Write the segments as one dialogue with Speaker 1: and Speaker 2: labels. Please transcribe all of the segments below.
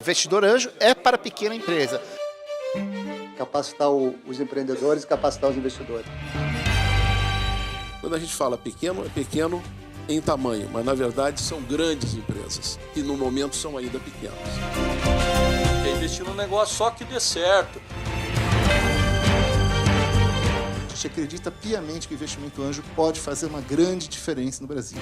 Speaker 1: Investidor anjo é para pequena empresa.
Speaker 2: Capacitar os empreendedores e capacitar os investidores.
Speaker 3: Quando a gente fala pequeno, é pequeno em tamanho, mas na verdade são grandes empresas, que no momento são ainda pequenas.
Speaker 4: É investir num negócio só que dê certo.
Speaker 1: A gente acredita piamente que o investimento anjo pode fazer uma grande diferença no Brasil.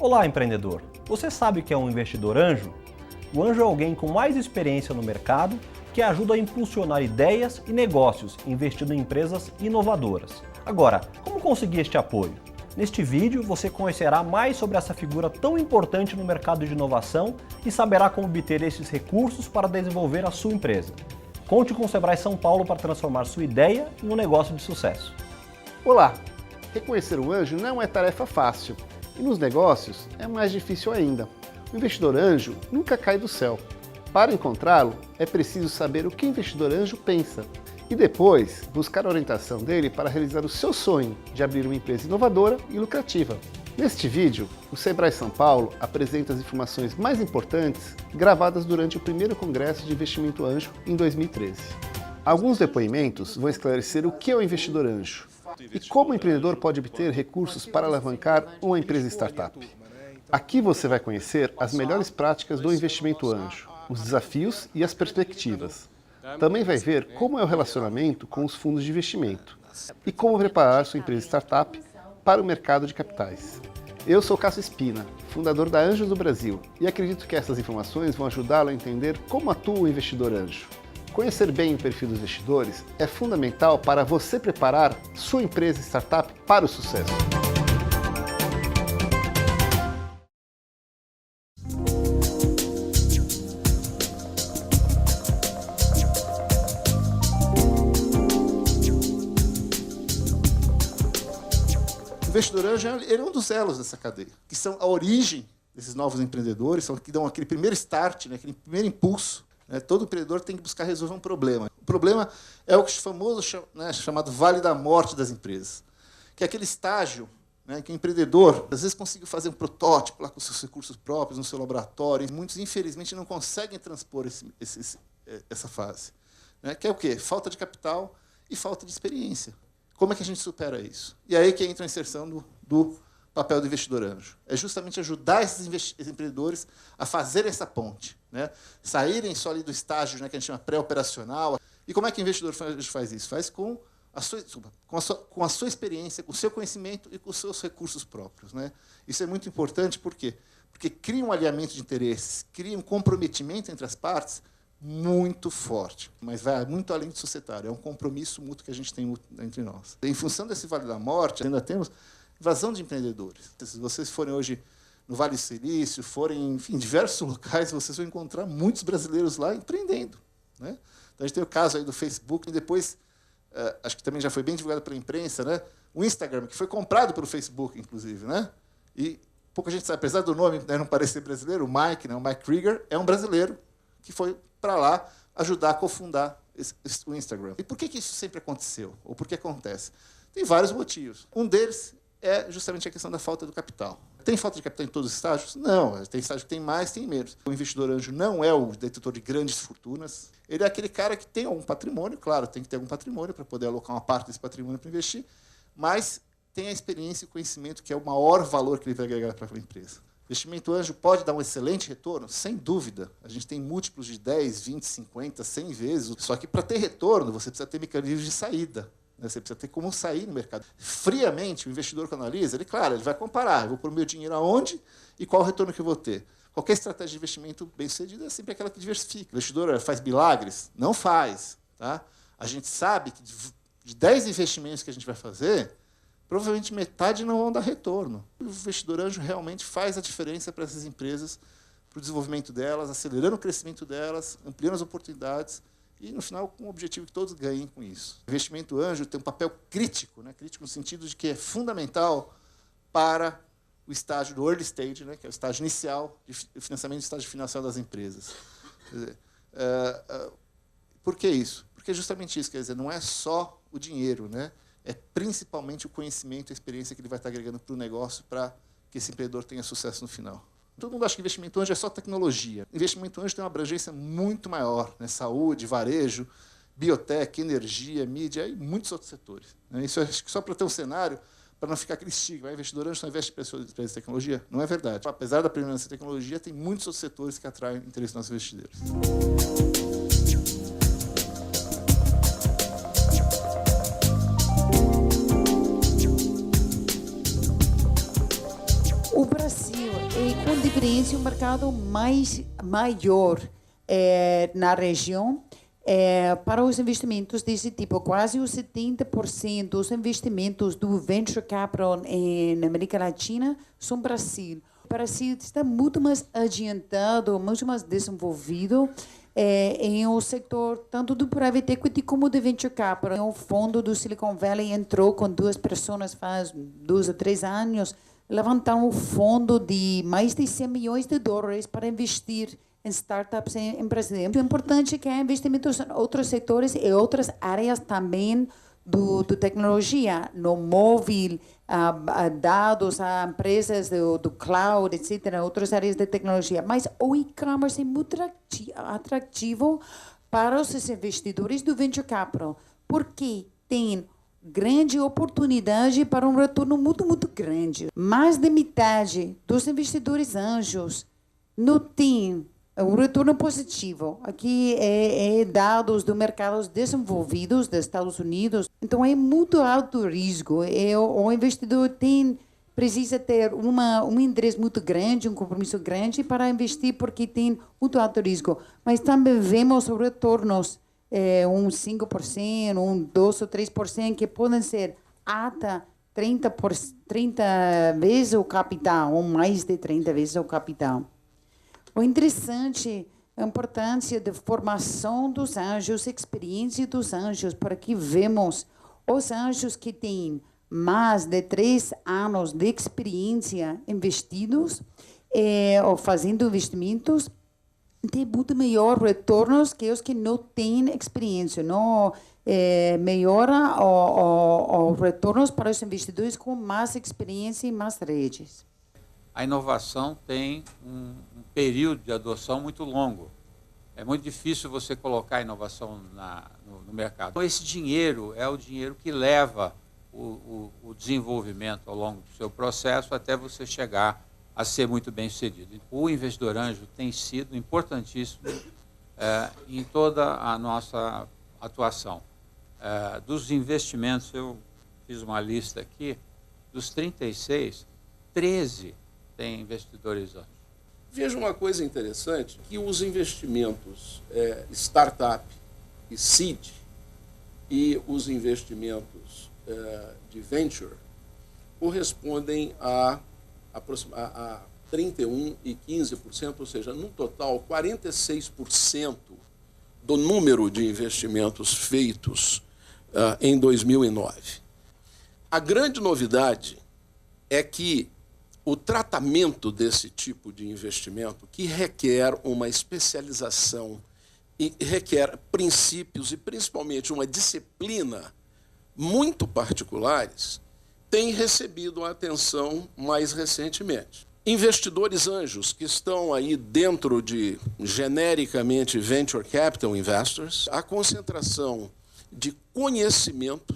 Speaker 5: Olá, empreendedor! Você sabe o que é um investidor anjo? O anjo é alguém com mais experiência no mercado que ajuda a impulsionar ideias e negócios investindo em empresas inovadoras. Agora, como conseguir este apoio? Neste vídeo você conhecerá mais sobre essa figura tão importante no mercado de inovação e saberá como obter esses recursos para desenvolver a sua empresa. Conte com o Sebrae São Paulo para transformar sua ideia em um negócio de sucesso.
Speaker 6: Olá! Reconhecer um anjo não é tarefa fácil. E nos negócios é mais difícil ainda. O investidor anjo nunca cai do céu. Para encontrá-lo, é preciso saber o que o investidor anjo pensa e depois buscar a orientação dele para realizar o seu sonho de abrir uma empresa inovadora e lucrativa. Neste vídeo, o Sebrae São Paulo apresenta as informações mais importantes gravadas durante o primeiro Congresso de Investimento Anjo em 2013. Alguns depoimentos vão esclarecer o que é o investidor anjo e como o empreendedor pode obter recursos para alavancar uma empresa startup. Aqui você vai conhecer as melhores práticas do investimento anjo, os desafios e as perspectivas. Também vai ver como é o relacionamento com os fundos de investimento e como preparar sua empresa startup para o mercado de capitais. Eu sou Cássio Espina, fundador da Anjos do Brasil, e acredito que essas informações vão ajudá-lo a entender como atua o investidor anjo. Conhecer bem o perfil dos investidores é fundamental para você preparar sua empresa startup para o sucesso.
Speaker 1: O investidor anjo ele é um dos elos dessa cadeia, que são a origem desses novos empreendedores, são que dão aquele primeiro start, né, aquele primeiro impulso. Todo empreendedor tem que buscar resolver um problema. O problema é o famoso chamado Vale da Morte das empresas, que é aquele estágio, né, que o empreendedor às vezes conseguiu fazer um protótipo lá com seus recursos próprios, no seu laboratório, e muitos, infelizmente, não conseguem transpor essa fase. Né, que é o quê? Falta de capital e falta de experiência. Como é que a gente supera isso? E aí que entra a inserção do papel do investidor anjo. É justamente ajudar esses empreendedores a fazer essa ponte, né? Saírem só ali do estágio, né, que a gente chama pré-operacional. E como é que o investidor faz isso? Faz com a sua experiência, com o seu conhecimento e com os seus recursos próprios. Né? Isso é muito importante, por quê? Porque cria um alinhamento de interesses, cria um comprometimento entre as partes muito forte, mas vai muito além do societário. É um compromisso mútuo que a gente tem entre nós. Em função desse Vale da Morte, ainda temos invasão de empreendedores. Se vocês forem hoje no Vale do Silício, forem em diversos locais, vocês vão encontrar muitos brasileiros lá empreendendo. Né? Então, a gente tem o caso aí do Facebook, e depois, acho que também já foi bem divulgado pela imprensa, né? O Instagram, que foi comprado pelo Facebook, inclusive. Né? E pouca gente sabe, apesar do nome, né, não parecer brasileiro, o Mike Krieger, é um brasileiro que foi para lá ajudar a cofundar o Instagram. E por que isso sempre aconteceu? Ou por que acontece? Tem vários motivos. Um deles é justamente a questão da falta do capital. Tem falta de capital em todos os estágios? Não. Tem estágio que tem mais, tem menos. O investidor anjo não é o detentor de grandes fortunas. Ele é aquele cara que tem algum patrimônio, claro, tem que ter algum patrimônio para poder alocar uma parte desse patrimônio para investir, mas tem a experiência e o conhecimento, que é o maior valor que ele vai agregar para aquela empresa. O investimento anjo pode dar um excelente retorno? Sem dúvida. A gente tem múltiplos de 10, 20, 50, 100 vezes. Só que para ter retorno, você precisa ter mecanismos de saída. Você precisa ter como sair no mercado. Friamente, o investidor que analisa, ele vai comparar. Eu vou pôr o meu dinheiro aonde e qual o retorno que eu vou ter. Qualquer estratégia de investimento bem-sucedida é sempre aquela que diversifica. O investidor faz milagres? Não faz. Tá? A gente sabe que de 10 investimentos que a gente vai fazer, provavelmente metade não vão dar retorno. O investidor anjo realmente faz a diferença para essas empresas, para o desenvolvimento delas, acelerando o crescimento delas, ampliando as oportunidades, e, no final, com o objetivo que todos ganhem com isso. O investimento anjo tem um papel crítico, né? Crítico no sentido de que é fundamental para o estágio do early stage, né? Que é o estágio inicial de financiamento do estágio financeiro das empresas. Quer dizer, por que isso? Porque é justamente isso, quer dizer, não é só o dinheiro, né? É principalmente o conhecimento e a experiência que ele vai estar agregando para o negócio para que esse empreendedor tenha sucesso no final. Todo mundo acha que investimento anjo é só tecnologia. Investimento anjo tem uma abrangência muito maior, né? Saúde, varejo, biotech, energia, mídia e muitos outros setores. Isso acho que só para ter um cenário, para não ficar aquele estigma. O investidor anjo só investe em empresas de tecnologia? Não é verdade. Apesar da predominância da tecnologia, tem muitos outros setores que atraem o interesse dos nossos investidores.
Speaker 7: O Brasil é, com diferença, o mercado maior na região para os investimentos desse tipo. Quase os 70% dos investimentos do Venture Capital na América Latina são Brasil. O Brasil está muito mais adiantado, muito mais desenvolvido em o setor tanto do private equity como do venture capital. O fundo do Silicon Valley entrou com 2 pessoas faz 2 ou 3 anos, levantaram um fundo de mais de $100 milhões para investir em startups em Brasil. É importante que há investimentos em outros setores e outras áreas também do tecnologia, no móvel, dados, a empresas do cloud, etc., outras áreas de tecnologia. Mas o e-commerce é muito atrativo para os investidores do venture capital, porque tem grande oportunidade para um retorno muito, muito grande. Mais de metade dos investidores anjos não tem um retorno positivo. Aqui é dados do mercados desenvolvidos dos Estados Unidos. Então, é muito alto risco. O investidor precisa ter um interesse muito grande, um compromisso grande para investir, porque tem muito alto risco. Mas também vemos retornos, 5%, 2 ou 3%, que podem ser até 30 vezes o capital, ou mais de 30 vezes o capital. O interessante é a importância da formação dos anjos, experiência dos anjos, para que vemos os anjos que têm mais de 3 anos de experiência investidos ou fazendo investimentos, tem muito melhor retornos que os que não têm experiência. Não melhora os retornos para os investidores com mais experiência e mais redes.
Speaker 8: A inovação tem um período de adoção muito longo. É muito difícil você colocar a inovação no mercado. Então, esse dinheiro é o dinheiro que leva o desenvolvimento ao longo do seu processo até você chegar a ser muito bem sucedido. O investidor anjo tem sido importantíssimo em toda a nossa atuação. Dos investimentos, eu fiz uma lista aqui, dos 36, 13 têm investidores anjos.
Speaker 3: Veja uma coisa interessante, que os investimentos startup e seed e os investimentos de venture correspondem a 31% e 15%, ou seja, no total, 46% do número de investimentos feitos em 2009. A grande novidade é que o tratamento desse tipo de investimento, que requer uma especialização e requer princípios e principalmente uma disciplina muito particulares, tem recebido a atenção mais recentemente. Investidores anjos que estão aí dentro de, genericamente, Venture Capital Investors, a concentração de conhecimento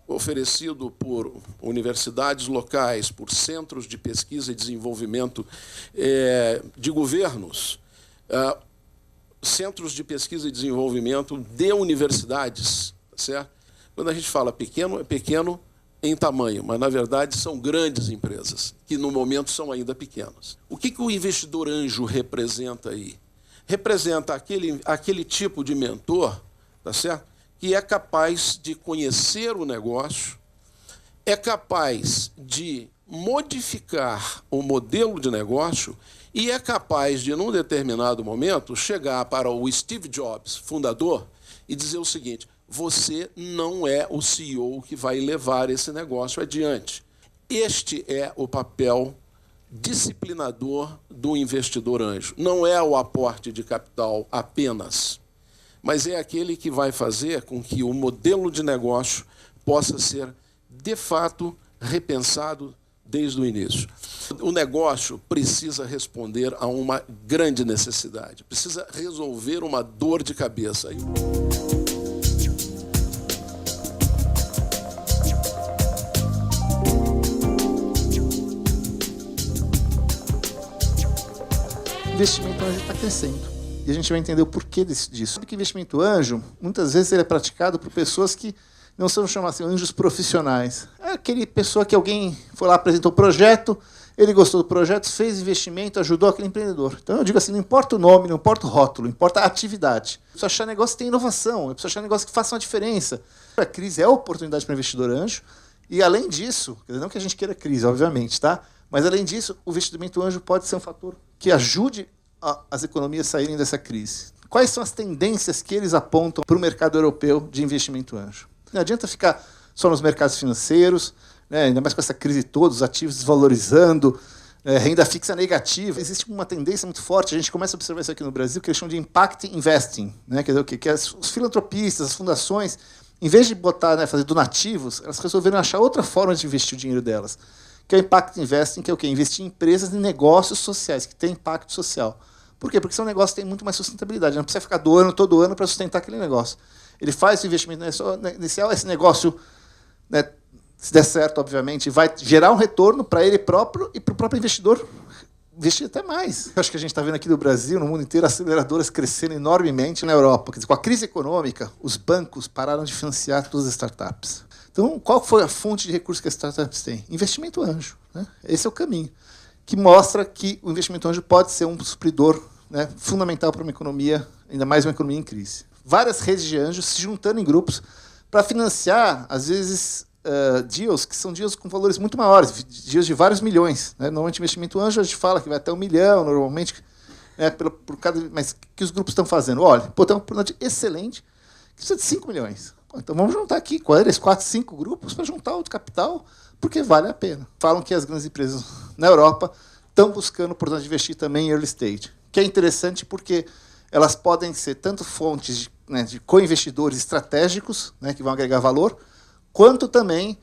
Speaker 3: oferecido por universidades locais, por centros de pesquisa e desenvolvimento de governos, centros de pesquisa e desenvolvimento de universidades, certo? Quando a gente fala pequeno, é pequeno em tamanho, mas, na verdade, são grandes empresas, que, no momento, são ainda pequenas. O que o investidor anjo representa aí? Representa aquele tipo de mentor, tá certo? Que é capaz de conhecer o negócio, é capaz de modificar o modelo de negócio e é capaz de, num determinado momento, chegar para o Steve Jobs, fundador, e dizer o seguinte: você não é o CEO que vai levar esse negócio adiante. Este é o papel disciplinador do investidor anjo. Não é o aporte de capital apenas, mas é aquele que vai fazer com que o modelo de negócio possa ser, de fato, repensado desde o início. O negócio precisa responder a uma grande necessidade, precisa resolver uma dor de cabeça.
Speaker 1: O investimento anjo está crescendo. E a gente vai entender o porquê disso. Porque investimento anjo, muitas vezes, ele é praticado por pessoas que não são chamados assim, anjos profissionais. É aquele pessoa que alguém foi lá, apresentou o projeto, ele gostou do projeto, fez investimento, ajudou aquele empreendedor. Então eu digo assim, não importa o nome, não importa o rótulo, importa a atividade. Eu preciso achar negócio que tem inovação, eu preciso achar negócio que faça uma diferença. A crise é a oportunidade para o investidor anjo. E além disso, não que a gente queira crise, obviamente, tá? Mas além disso, o investimento anjo pode ser um fator que ajude as economias a saírem dessa crise. Quais são as tendências que eles apontam para o mercado europeu de investimento anjo? Não adianta ficar só nos mercados financeiros, né, ainda mais com essa crise toda, os ativos desvalorizando, renda fixa negativa. Existe uma tendência muito forte, a gente começa a observar isso aqui no Brasil, que eles chamam de impact investing. Né, quer dizer, o quê? Que os filantropistas, as fundações, em vez de botar, né, fazer donativos, elas resolveram achar outra forma de investir o dinheiro delas, que é o impact investing, que é o quê? Investir em empresas e negócios sociais, que têm impacto social. Por quê? Porque são negócios que têm muito mais sustentabilidade. Não precisa ficar doando todo ano para sustentar aquele negócio. Ele faz o investimento inicial, esse negócio, né, se der certo, obviamente, vai gerar um retorno para ele próprio e para o próprio investidor investir até mais. Eu acho que a gente está vendo aqui no Brasil, no mundo inteiro, aceleradoras crescendo enormemente na Europa. Quer dizer, com a crise econômica, os bancos pararam de financiar todas as startups. Então, qual foi a fonte de recursos que as startups têm? Investimento anjo. Né? Esse é o caminho, que mostra que o investimento anjo pode ser um supridor, né, fundamental para uma economia, ainda mais uma economia em crise. Várias redes de anjos se juntando em grupos para financiar, às vezes, deals que são deals com valores muito maiores, deals de vários milhões. Né? Normalmente, investimento anjo, a gente fala que vai até 1 milhão, normalmente, né, por cada, mas que os grupos estão fazendo? Olha, tem uma oportunidade excelente, que precisa de 5 milhões. Então vamos juntar aqui 4, 5 grupos para juntar o capital, porque vale a pena. Falam que as grandes empresas na Europa estão buscando oportunidade de investir também em early stage, que é interessante porque elas podem ser tanto fontes de co-investidores estratégicos, né, que vão agregar valor, quanto também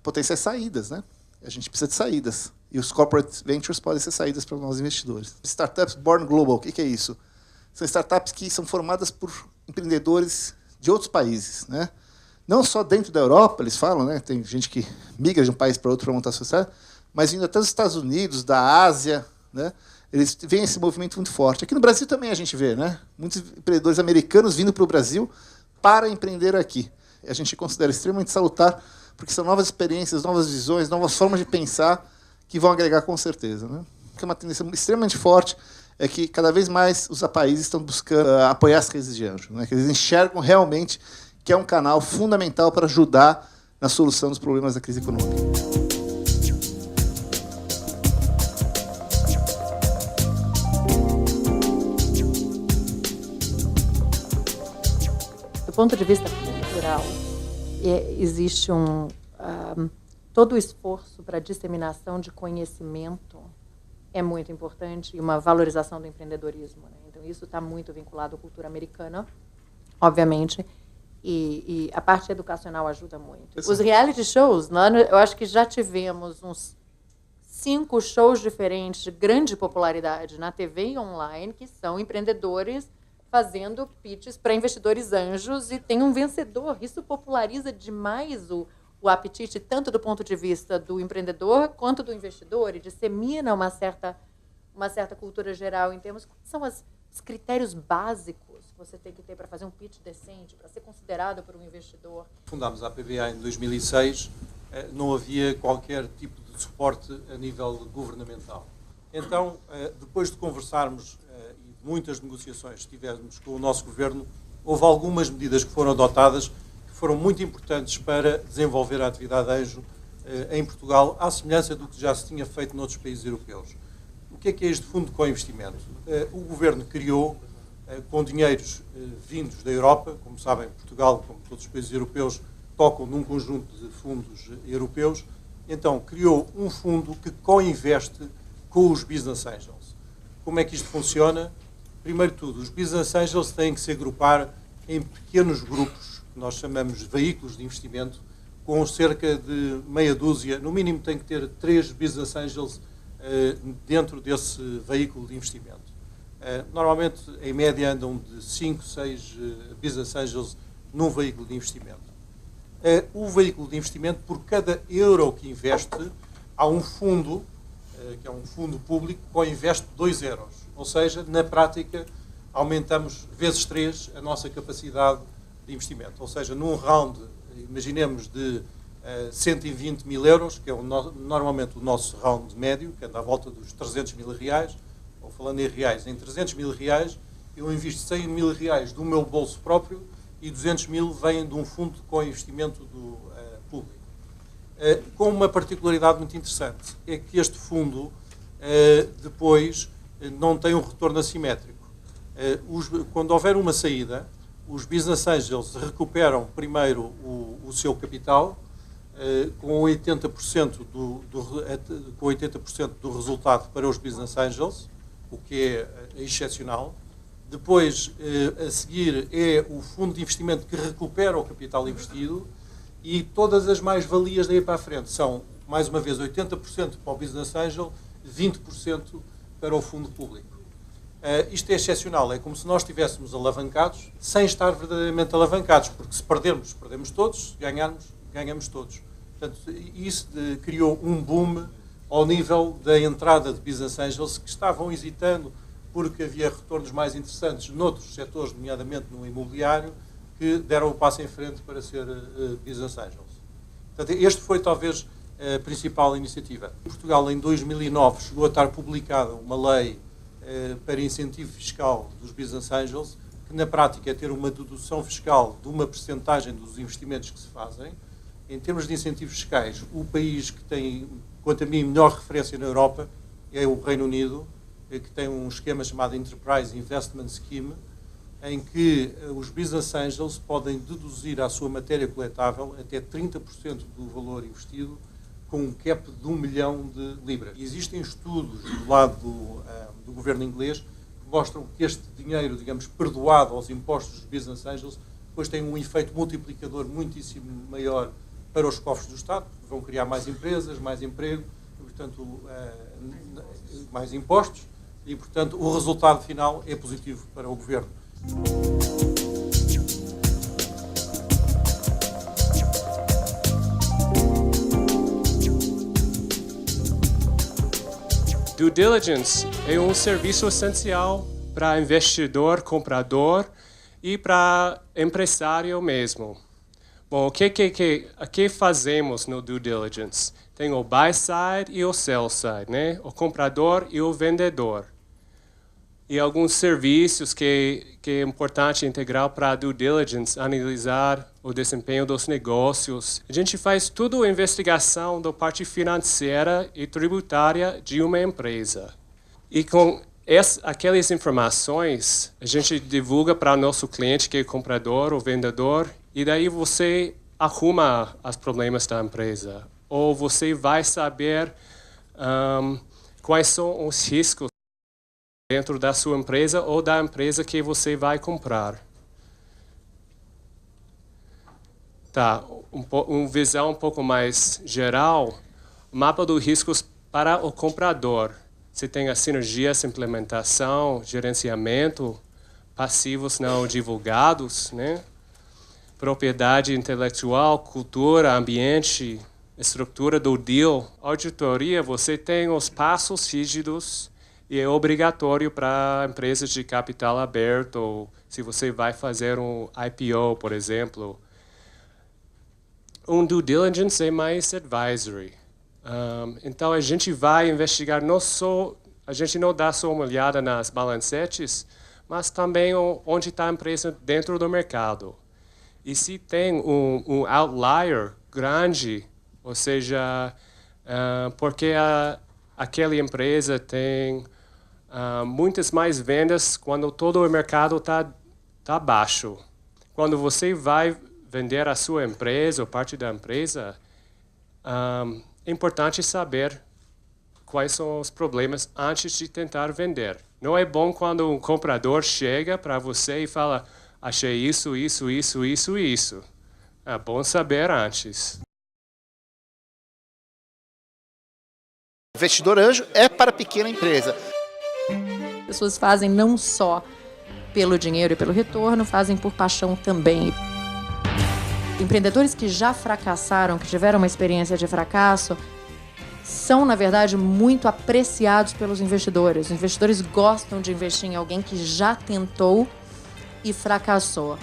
Speaker 1: potenciais saídas. Né? A gente precisa de saídas. E os corporate ventures podem ser saídas para os novos investidores. Startups Born Global, o que é isso? São startups que são formadas por empreendedores de outros países. Né? Não só dentro da Europa, eles falam, né? Tem gente que migra de um país para outro para montar a sociedade, mas vindo até dos Estados Unidos, da Ásia, né? Eles veem esse movimento muito forte. Aqui no Brasil também a gente vê, né? Muitos empreendedores americanos vindo para o Brasil para empreender aqui. A gente considera extremamente salutar, porque são novas experiências, novas visões, novas formas de pensar que vão agregar com certeza. Né? Porque uma tendência extremamente forte é que cada vez mais os países estão buscando apoiar as redes de anjo, né? Que eles enxergam realmente que é um canal fundamental para ajudar na solução dos problemas da crise econômica.
Speaker 9: Do ponto de vista cultural, existe todo o esforço para a disseminação de conhecimento é muito importante e uma valorização do empreendedorismo. Né? Então, isso está muito vinculado à cultura americana, obviamente, e a parte educacional ajuda muito. Os reality shows, eu acho que já tivemos uns 5 shows diferentes de grande popularidade na TV e online, que são empreendedores fazendo pitches para investidores anjos, e tem um vencedor. Isso populariza demais o apetite, tanto do ponto de vista do empreendedor quanto do investidor, e dissemina uma certa cultura geral em termos... Quais são os critérios básicos que você tem que ter para fazer um pitch decente, para ser considerado por um investidor?
Speaker 10: Fundámos a PBA em 2006, não havia qualquer tipo de suporte a nível governamental. Então, depois de conversarmos e de muitas negociações que tivemos com o nosso governo, houve algumas medidas que foram adotadas que foram muito importantes para desenvolver a atividade anjo em Portugal, à semelhança do que já se tinha feito noutros países europeus. O que é este fundo de co-investimento? O governo criou, com dinheiros vindos da Europa, como sabem, Portugal, como todos os países europeus, tocam num conjunto de fundos europeus, então criou um fundo que co-investe com os business angels. Como é que isto funciona? Primeiro de tudo, os Business Angels têm que se agrupar em pequenos grupos, que nós chamamos de veículos de investimento, com cerca de meia dúzia, no mínimo tem que ter 3 Business Angels dentro desse veículo de investimento. Normalmente, em média, andam de 5, 6 Business Angels num veículo de investimento. O veículo de investimento, por cada euro que investe, há um fundo, que é um fundo público, que investe 2 euros. Ou seja, na prática, aumentamos vezes 3 a nossa capacidade de investimento. Ou seja, num round, imaginemos, de 120 mil euros, que é normalmente o nosso round médio, que anda à volta dos 300 mil reais, ou falando em reais, em 300 mil reais, eu invisto 100 mil reais do meu bolso próprio e 200 mil vêm de um fundo de co-investimento do público. Com uma particularidade muito interessante, é que este fundo depois não tem um retorno assimétrico. Quando houver uma saída, os Business Angels recuperam primeiro o seu capital com 80% do resultado para os Business Angels, o que é excepcional. Depois, a seguir, é o fundo de investimento que recupera o capital investido e todas as mais-valias daí para a frente são, mais uma vez, 80% para o Business Angel, 20% para o fundo público. Isto é excepcional, é como se nós estivéssemos alavancados sem estar verdadeiramente alavancados, porque se perdermos, perdemos todos, se ganharmos, ganhamos todos. Portanto, isso criou um boom ao nível da entrada de Business Angels que estavam hesitando porque havia retornos mais interessantes noutros setores, nomeadamente no imobiliário, que deram o passo em frente para ser Business Angels. Portanto, este foi talvez a principal iniciativa. Em Portugal, em 2009, chegou a estar publicada uma lei para incentivo fiscal dos Business Angels, que na prática é ter uma dedução fiscal de uma percentagem dos investimentos que se fazem. Em termos de incentivos fiscais, o país que tem, quanto a mim, melhor referência na Europa é o Reino Unido, que tem um esquema chamado Enterprise Investment Scheme, em que os Business Angels podem deduzir à sua matéria coletável até 30% do valor investido, com um cap de 1 milhão de libras. E existem estudos do lado do governo inglês que mostram que este dinheiro, digamos, perdoado aos impostos dos Business Angels, depois tem um efeito multiplicador muitíssimo maior para os cofres do Estado, porque vão criar mais empresas, mais emprego, e, portanto, mais impostos, e, portanto, o resultado final é positivo para o governo.
Speaker 11: Due diligence é um serviço essencial para investidor, comprador e para empresário mesmo. Bom, o que fazemos no due diligence? Tem o buy side e o sell side, né? O comprador e o vendedor. E alguns serviços que é importante integrar para a due diligence, analisar o desempenho dos negócios. A gente faz toda a investigação da parte financeira e tributária de uma empresa. E com aquelas informações, a gente divulga para o nosso cliente, que é o comprador ou vendedor, e daí você arruma os problemas da empresa. Ou você vai saber quais são os riscos dentro da sua empresa ou da empresa que você vai comprar. Tá, uma visão um pouco mais geral, mapa dos riscos para o comprador. Você tem as sinergias, implementação, gerenciamento, passivos não divulgados, né? Propriedade intelectual, cultura, ambiente, estrutura do deal. Auditoria, você tem os passos rígidos e é obrigatório para empresas de capital aberto, ou se você vai fazer um IPO, por exemplo. Um due diligence é mais advisory. Então, a gente vai investigar, a gente não dá só uma olhada nas balancetes, mas também onde está a empresa dentro do mercado. E se tem um outlier grande, ou seja, porque aquela empresa tem muitas mais vendas quando todo o mercado está baixo. Quando você vai vender a sua empresa ou parte da empresa, é importante saber quais são os problemas antes de tentar vender. Não é bom quando um comprador chega para você e fala: achei isso, isso, isso, isso, isso. É bom saber antes.
Speaker 6: Investidor anjo é para pequena empresa.
Speaker 9: As pessoas fazem não só pelo dinheiro e pelo retorno, fazem por paixão também. Empreendedores que já fracassaram, que tiveram uma experiência de fracasso, são, na verdade, muito apreciados pelos investidores. Os investidores gostam de investir em alguém que já tentou e fracassou.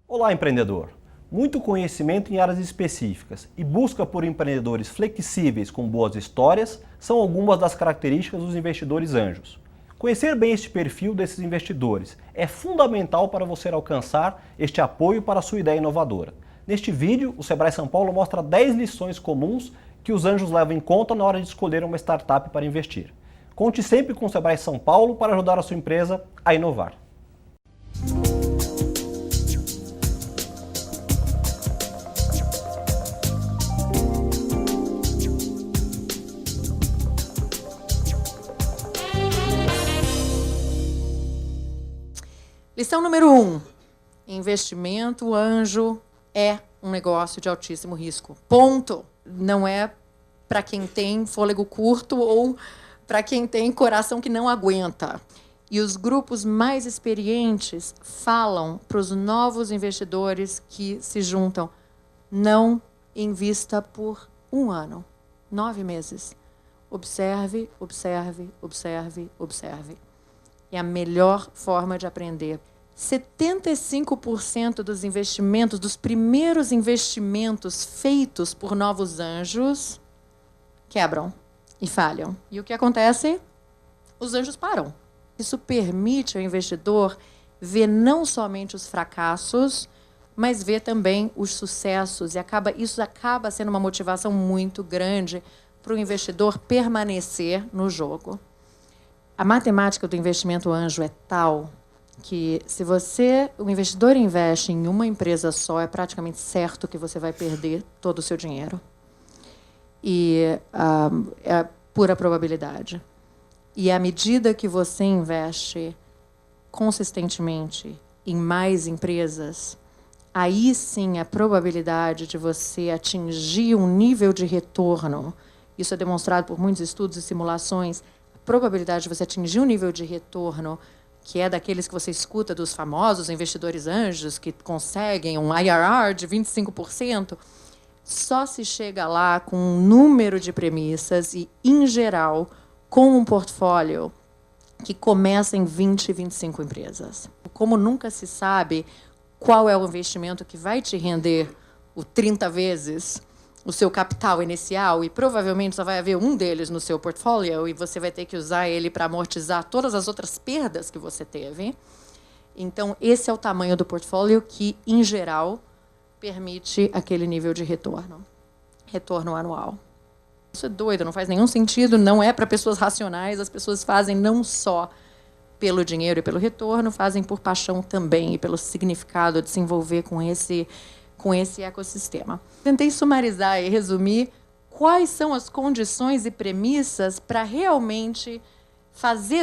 Speaker 5: Olá, empreendedor! Muito conhecimento em áreas específicas e busca por empreendedores flexíveis com boas histórias são algumas das características dos investidores anjos. Conhecer bem este perfil desses investidores é fundamental para você alcançar este apoio para a sua ideia inovadora. Neste vídeo, o Sebrae São Paulo mostra 10 lições comuns que os anjos levam em conta na hora de escolher uma startup para investir. Conte sempre com o Sebrae São Paulo para ajudar a sua empresa a inovar.
Speaker 9: Lição número 1. Investimento anjo é um negócio de altíssimo risco. Ponto. Não é para quem tem fôlego curto ou para quem tem coração que não aguenta. E os grupos mais experientes falam para os novos investidores que se juntam: não invista por 1 ano, 9 meses. Observe, observe, observe, observe. É a melhor forma de aprender. 75% dos investimentos, dos primeiros investimentos feitos por novos anjos, quebram e falham. E o que acontece? Os anjos param. Isso permite ao investidor ver não somente os fracassos, mas ver também os sucessos. E isso acaba sendo uma motivação muito grande para o investidor permanecer no jogo. A matemática do investimento anjo é tal que, se o investidor investe em uma empresa só, é praticamente certo que você vai perder todo o seu dinheiro. E é pura probabilidade. E à medida que você investe consistentemente em mais empresas, aí sim a probabilidade de você atingir um nível de retorno, isso é demonstrado por muitos estudos e simulações, probabilidade de você atingir um nível de retorno que é daqueles que você escuta dos famosos investidores anjos que conseguem um IRR de 25%, só se chega lá com um número de premissas e, em geral, com um portfólio que começa em 20, 25 empresas. Como nunca se sabe qual é o investimento que vai te render o 30 vezes o seu capital inicial, e provavelmente só vai haver um deles no seu portfólio, e você vai ter que usar ele para amortizar todas as outras perdas que você teve. Então, esse é o tamanho do portfólio que, em geral, permite aquele nível de retorno. Retorno anual. Isso é doido, não faz nenhum sentido, não é para pessoas racionais. As pessoas fazem não só pelo dinheiro e pelo retorno, fazem por paixão também, e pelo significado de se envolver com esse ecossistema. Tentei sumarizar e resumir quais são as condições e premissas para realmente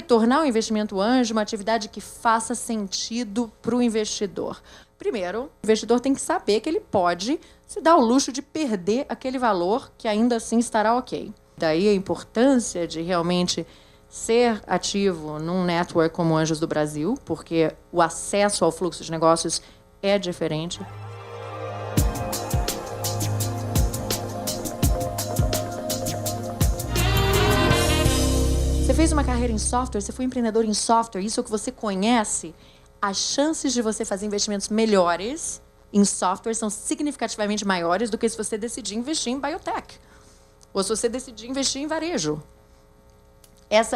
Speaker 9: tornar o investimento anjo uma atividade que faça sentido para o investidor. Primeiro, o investidor tem que saber que ele pode se dar o luxo de perder aquele valor que ainda assim estará ok. Daí a importância de realmente ser ativo num network como Anjos do Brasil, porque o acesso ao fluxo de negócios é diferente. Você fez uma carreira em software, você foi empreendedor em software, isso é o que você conhece, as chances de você fazer investimentos melhores em software são significativamente maiores do que se você decidir investir em biotech, ou se você decidir investir em varejo.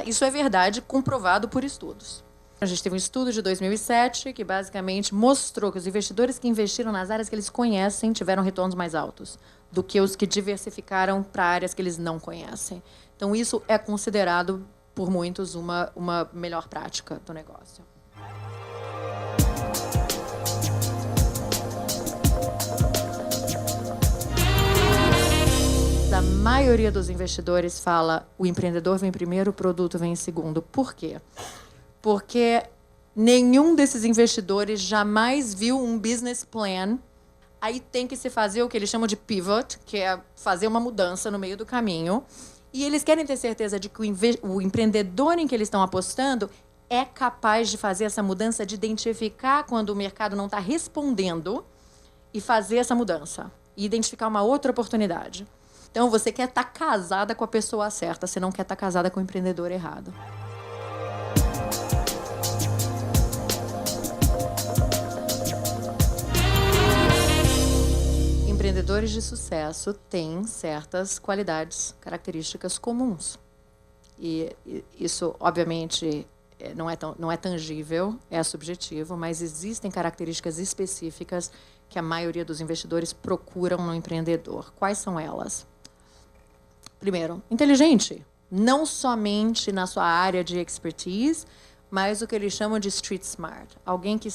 Speaker 9: Isso é verdade, comprovado por estudos. A gente teve um estudo de 2007 que basicamente mostrou que os investidores que investiram nas áreas que eles conhecem tiveram retornos mais altos do que os que diversificaram para áreas que eles não conhecem. Então, isso é considerado por muitos uma melhor prática do negócio. maioria dos investidores fala o empreendedor vem primeiro, o produto vem em segundo. Por quê? Porque nenhum desses investidores jamais viu um business plan. Aí tem que se fazer o que eles chamam de pivot, que é fazer uma mudança no meio do caminho. E eles querem ter certeza de que o empreendedor em que eles estão apostando é capaz de fazer essa mudança, de identificar quando o mercado não está respondendo e fazer essa mudança. E identificar uma outra oportunidade. Então, você quer estar casada com a pessoa certa, você não quer estar casada com o empreendedor errado. Empreendedores de sucesso têm certas qualidades, características comuns. E isso, obviamente, não é tangível, é subjetivo, mas existem características específicas que a maioria dos investidores procuram no empreendedor. Quais são elas? Primeiro, inteligente. Não somente na sua área de expertise, mas o que eles chamam de street smart. Alguém que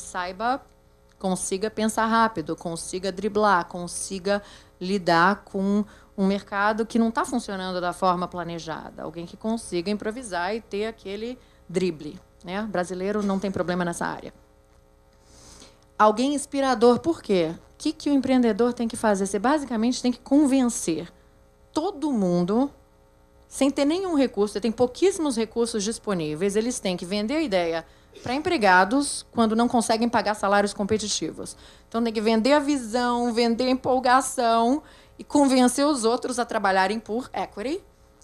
Speaker 9: consiga pensar rápido, consiga driblar, consiga lidar com um mercado que não está funcionando da forma planejada. Alguém que consiga improvisar e ter aquele drible, né? Brasileiro não tem problema nessa área. Alguém inspirador, por quê? O que o empreendedor tem que fazer? Você basicamente tem que convencer todo mundo, sem ter nenhum recurso, você tem pouquíssimos recursos disponíveis, eles têm que vender a ideia para empregados quando não conseguem pagar salários competitivos. Então, tem que vender a visão, vender a empolgação e convencer os outros a trabalharem por equity,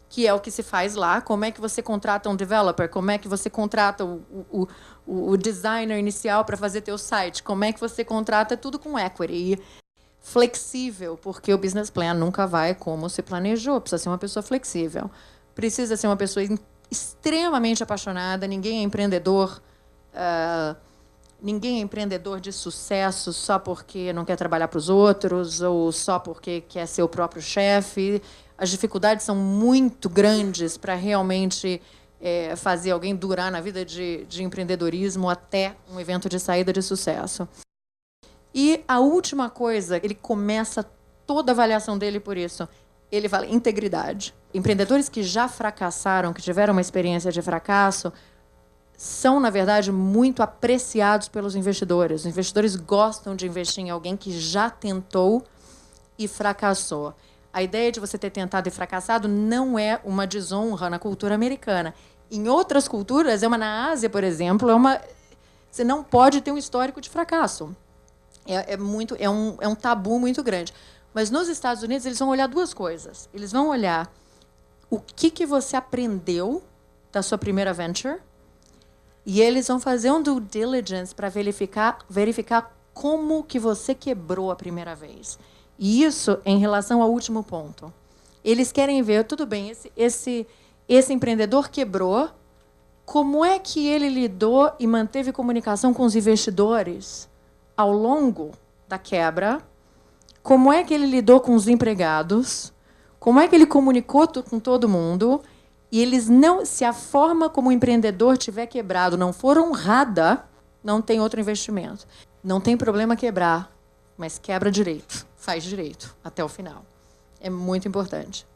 Speaker 9: que é o que se faz lá. Como é que você contrata um developer? Como é que você contrata o designer inicial para fazer teu site? Como é que você contrata tudo com equity? E flexível, porque o business plan nunca vai como se planejou. Precisa ser uma pessoa flexível. Precisa ser uma pessoa extremamente apaixonada. Ninguém é empreendedor de sucesso só porque não quer trabalhar para os outros ou só porque quer ser o próprio chefe. As dificuldades são muito grandes para realmente fazer alguém durar na vida de empreendedorismo até um evento de saída de sucesso. E a última coisa, ele começa toda a avaliação dele por isso. Ele fala integridade. Empreendedores que já fracassaram, que tiveram uma experiência de fracasso, são, na verdade, muito apreciados pelos investidores. Os investidores gostam de investir em alguém que já tentou e fracassou. A ideia de você ter tentado e fracassado não é uma desonra na cultura americana. Em outras culturas, na Ásia, por exemplo, você não pode ter um histórico de fracasso. É um tabu muito grande. Mas nos Estados Unidos, eles vão olhar duas coisas. Eles vão olhar o que você aprendeu da sua primeira venture e eles vão fazer um due diligence para verificar como que você quebrou a primeira vez. E isso em relação ao último ponto. Eles querem ver, tudo bem, esse empreendedor quebrou, como é que ele lidou e manteve comunicação com os investidores ao longo da quebra, como é que ele lidou com os empregados, como é que ele comunicou com todo mundo, e eles não, se a forma como o empreendedor tiver quebrado não for honrada, não tem outro investimento. Não tem problema quebrar, mas quebra direito, faz direito, até o final. É muito importante.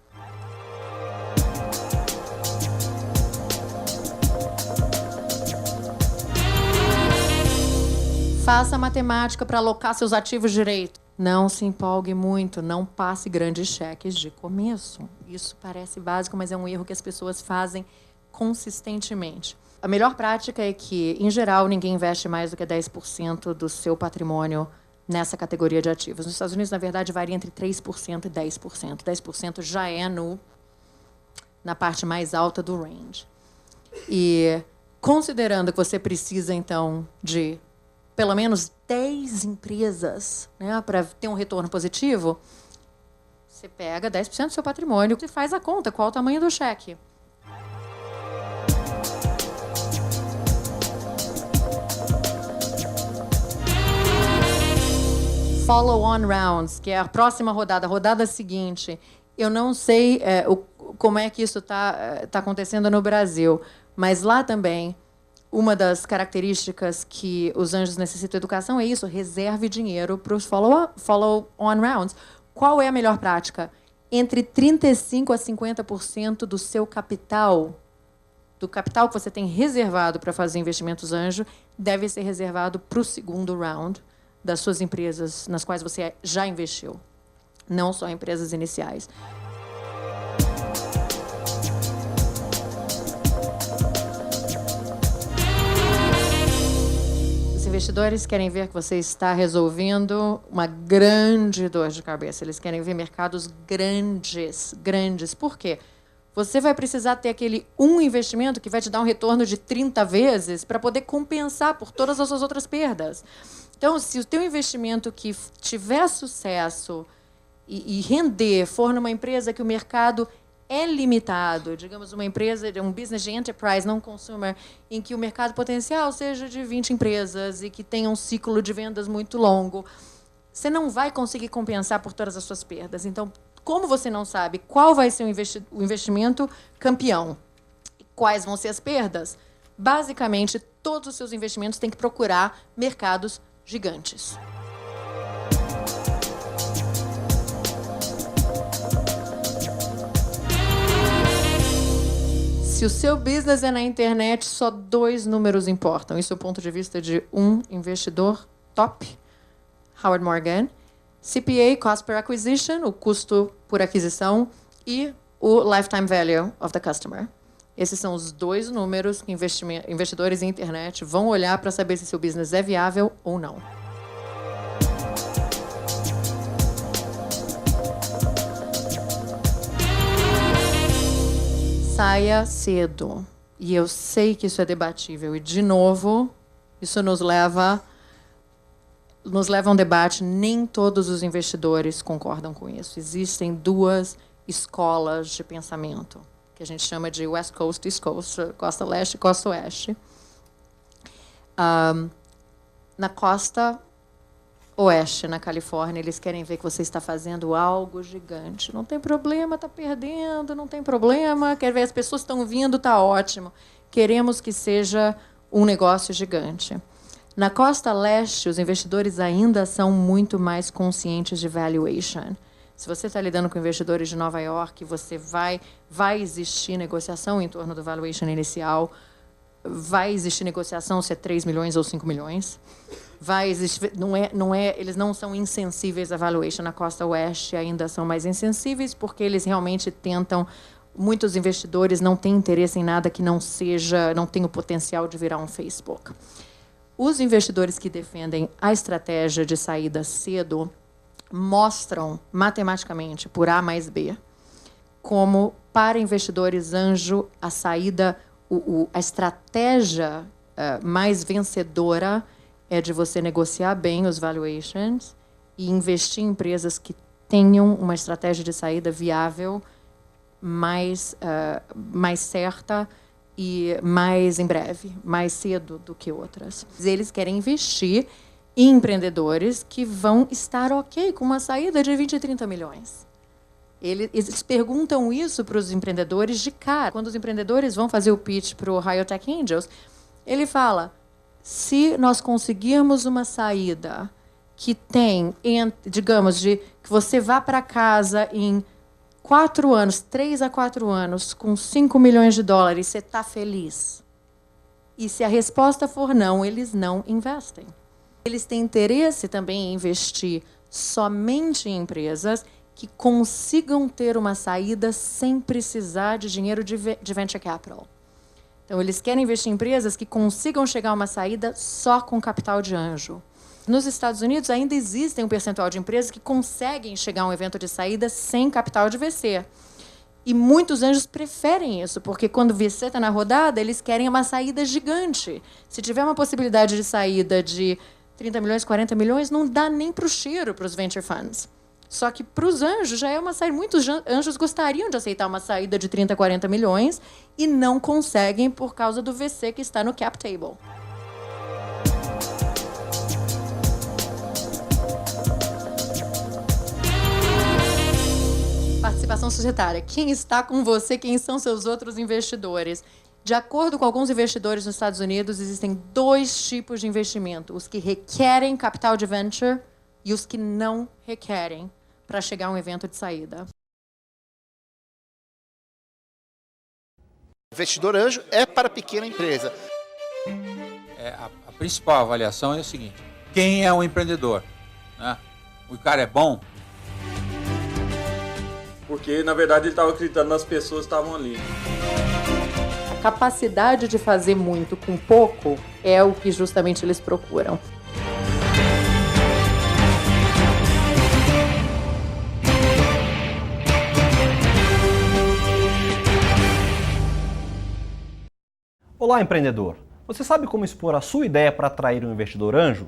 Speaker 9: Faça matemática para alocar seus ativos direito. Não se empolgue muito, não passe grandes cheques de começo. Isso parece básico, mas é um erro que as pessoas fazem consistentemente. A melhor prática é que, em geral, ninguém investe mais do que 10% do seu patrimônio nessa categoria de ativos. Nos Estados Unidos, na verdade, varia entre 3% e 10%. 10% já é na parte mais alta do range. E considerando que você precisa, então, de pelo menos 10 empresas, né, para ter um retorno positivo, você pega 10% do seu patrimônio e faz a conta, qual o tamanho do cheque. Follow-on rounds, que é a próxima rodada, a rodada seguinte. Eu não sei como é que isso está acontecendo no Brasil, mas lá também, uma das características que os anjos necessitam de educação é isso, reserve dinheiro para os follow-on rounds. Qual é a melhor prática? entre 35% a 50% do seu capital, do capital que você tem reservado para fazer investimentos anjo, deve ser reservado para o segundo round das suas empresas nas quais você já investiu, não só empresas iniciais. Os investidores querem ver que você está resolvendo uma grande dor de cabeça. Eles querem ver mercados grandes. Por quê? Você vai precisar ter aquele investimento que vai te dar um retorno de 30 vezes para poder compensar por todas as suas outras perdas. Então, se o teu investimento que tiver sucesso e render for numa empresa que o mercado é limitado, digamos, uma empresa, um business de enterprise, não consumer, em que o mercado potencial seja de 20 empresas e que tenha um ciclo de vendas muito longo, você não vai conseguir compensar por todas as suas perdas. Então, como você não sabe qual vai ser o investimento campeão e quais vão ser as perdas, basicamente, todos os seus investimentos têm que procurar mercados gigantes. Se o seu business é na internet, só 2 números importam. Isso é o ponto de vista de um investidor top, Howard Morgan. CPA, Cost per Acquisition, o custo por aquisição, e o Lifetime Value of the Customer. Esses são os 2 números que investidores em internet vão olhar para saber se seu business é viável ou não. Saia cedo. E eu sei que isso é debatível. E, de novo, isso nos leva a um debate. Nem todos os investidores concordam com isso. Existem 2 escolas de pensamento, que a gente chama de West Coast, East Coast, Costa Leste e Costa Oeste. Na Costa Oeste, na Califórnia, eles querem ver que você está fazendo algo gigante. Não tem problema, está perdendo, não tem problema. Quer ver, as pessoas estão vindo, está ótimo. Queremos que seja um negócio gigante. Na Costa Leste, os investidores ainda são muito mais conscientes de valuation. Se você está lidando com investidores de Nova York, você vai existir negociação em torno do valuation inicial, vai existir negociação se é 3 milhões ou 5 milhões. Vai existir, eles não são insensíveis à valuation. Na Costa Oeste ainda são mais insensíveis, porque eles realmente tentam. Muitos investidores não têm interesse em nada que não tenha o potencial de virar um Facebook. Os investidores que defendem a estratégia de saída cedo mostram matematicamente, por A mais B, como para investidores anjo a saída, a estratégia mais vencedora é de você negociar bem os valuations e investir em empresas que tenham uma estratégia de saída viável, mais certa e mais em breve, mais cedo do que outras. Eles querem investir em empreendedores que vão estar ok com uma saída de 20 e 30 milhões. Eles perguntam isso para os empreendedores de cara. Quando os empreendedores vão fazer o pitch para o Ohio Tech Angels, ele fala: se nós conseguirmos uma saída que tem, digamos, que você vá para casa em 4 anos, 3 a 4 anos, com 5 milhões de dólares, você está feliz. E se a resposta for não, eles não investem. Eles têm interesse também em investir somente em empresas que consigam ter uma saída sem precisar de dinheiro de venture capital. Então, eles querem investir em empresas que consigam chegar a uma saída só com capital de anjo. Nos Estados Unidos, ainda existem um percentual de empresas que conseguem chegar a um evento de saída sem capital de VC. E muitos anjos preferem isso, porque quando o VC está na rodada, eles querem uma saída gigante. Se tiver uma possibilidade de saída de 30 milhões, 40 milhões, não dá nem para o cheiro para os venture funds. Só que para os anjos já é uma saída. Muitos anjos gostariam de aceitar uma saída de 30, 40 milhões e não conseguem por causa do VC que está no cap table. Participação societária. Quem está com você? Quem são seus outros investidores? De acordo com alguns investidores nos Estados Unidos, existem 2 tipos de investimento: os que requerem capital de venture e os que não requerem para chegar a um evento de saída.
Speaker 6: Investidor anjo é para pequena empresa.
Speaker 8: A principal avaliação é o seguinte: quem é um empreendedor? Né? O cara é bom?
Speaker 4: Porque, na verdade, ele estava acreditando nas pessoas que estavam ali.
Speaker 9: A capacidade de fazer muito com pouco é o que justamente eles procuram.
Speaker 5: Olá, empreendedor! Você sabe como expor a sua ideia para atrair um investidor anjo?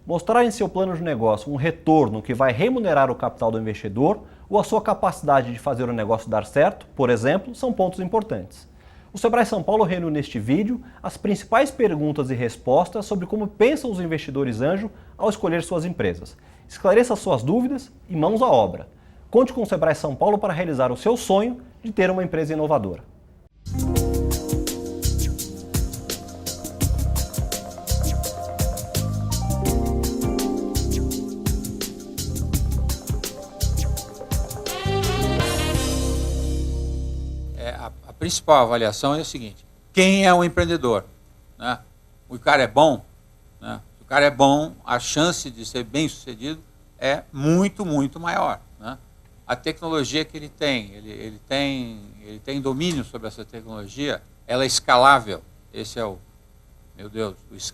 Speaker 5: Mostrar em seu plano de negócio um retorno que vai remunerar o capital do investidor ou a sua capacidade de fazer o negócio dar certo, por exemplo, são pontos importantes. O Sebrae São Paulo reuniu neste vídeo as principais perguntas e respostas sobre como pensam os investidores anjo ao escolher suas empresas. Esclareça suas dúvidas e mãos à obra. Conte com o Sebrae São Paulo para realizar o seu sonho de ter uma empresa inovadora.
Speaker 8: A principal avaliação é o seguinte: quem é um empreendedor? Né? O cara é bom? Né? Se o cara é bom, a chance de ser bem sucedido é muito, muito maior. Né? A tecnologia que ele tem domínio sobre essa tecnologia, ela é escalável. Esse é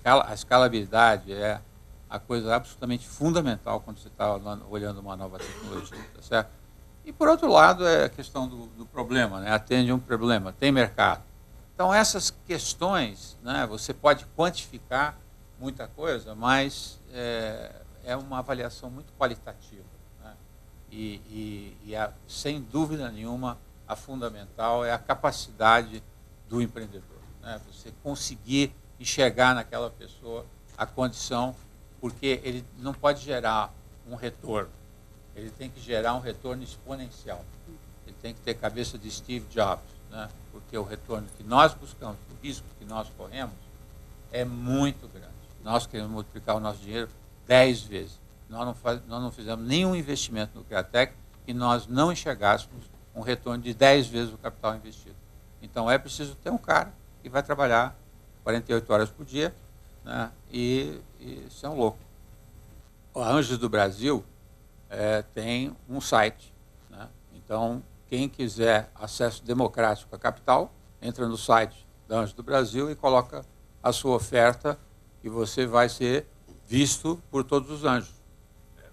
Speaker 8: a escalabilidade é a coisa absolutamente fundamental quando você está olhando uma nova tecnologia, tá certo? E, por outro lado, é a questão do problema, né? Atende um problema, tem mercado. Então, essas questões, né, você pode quantificar muita coisa, mas é uma avaliação muito qualitativa. Né? Sem dúvida nenhuma, a fundamental é a capacidade do empreendedor. Né? Você conseguir enxergar naquela pessoa a condição, porque ele não pode gerar um retorno. Ele tem que gerar um retorno exponencial. Ele tem que ter cabeça de Steve Jobs, né? Porque o retorno que nós buscamos, o risco que nós corremos, é muito grande. Nós queremos multiplicar o nosso dinheiro 10 vezes. Nós não fizemos nenhum investimento no Criatec e nós não enxergássemos um retorno de 10 vezes o capital investido. Então é preciso ter um cara que vai trabalhar 48 horas por dia, né? E ser um louco. A Anjos do Brasil tem um site, né? Então, quem quiser acesso democrático à capital, entra no site da Anjos do Brasil e coloca a sua oferta e você vai ser visto por todos os anjos.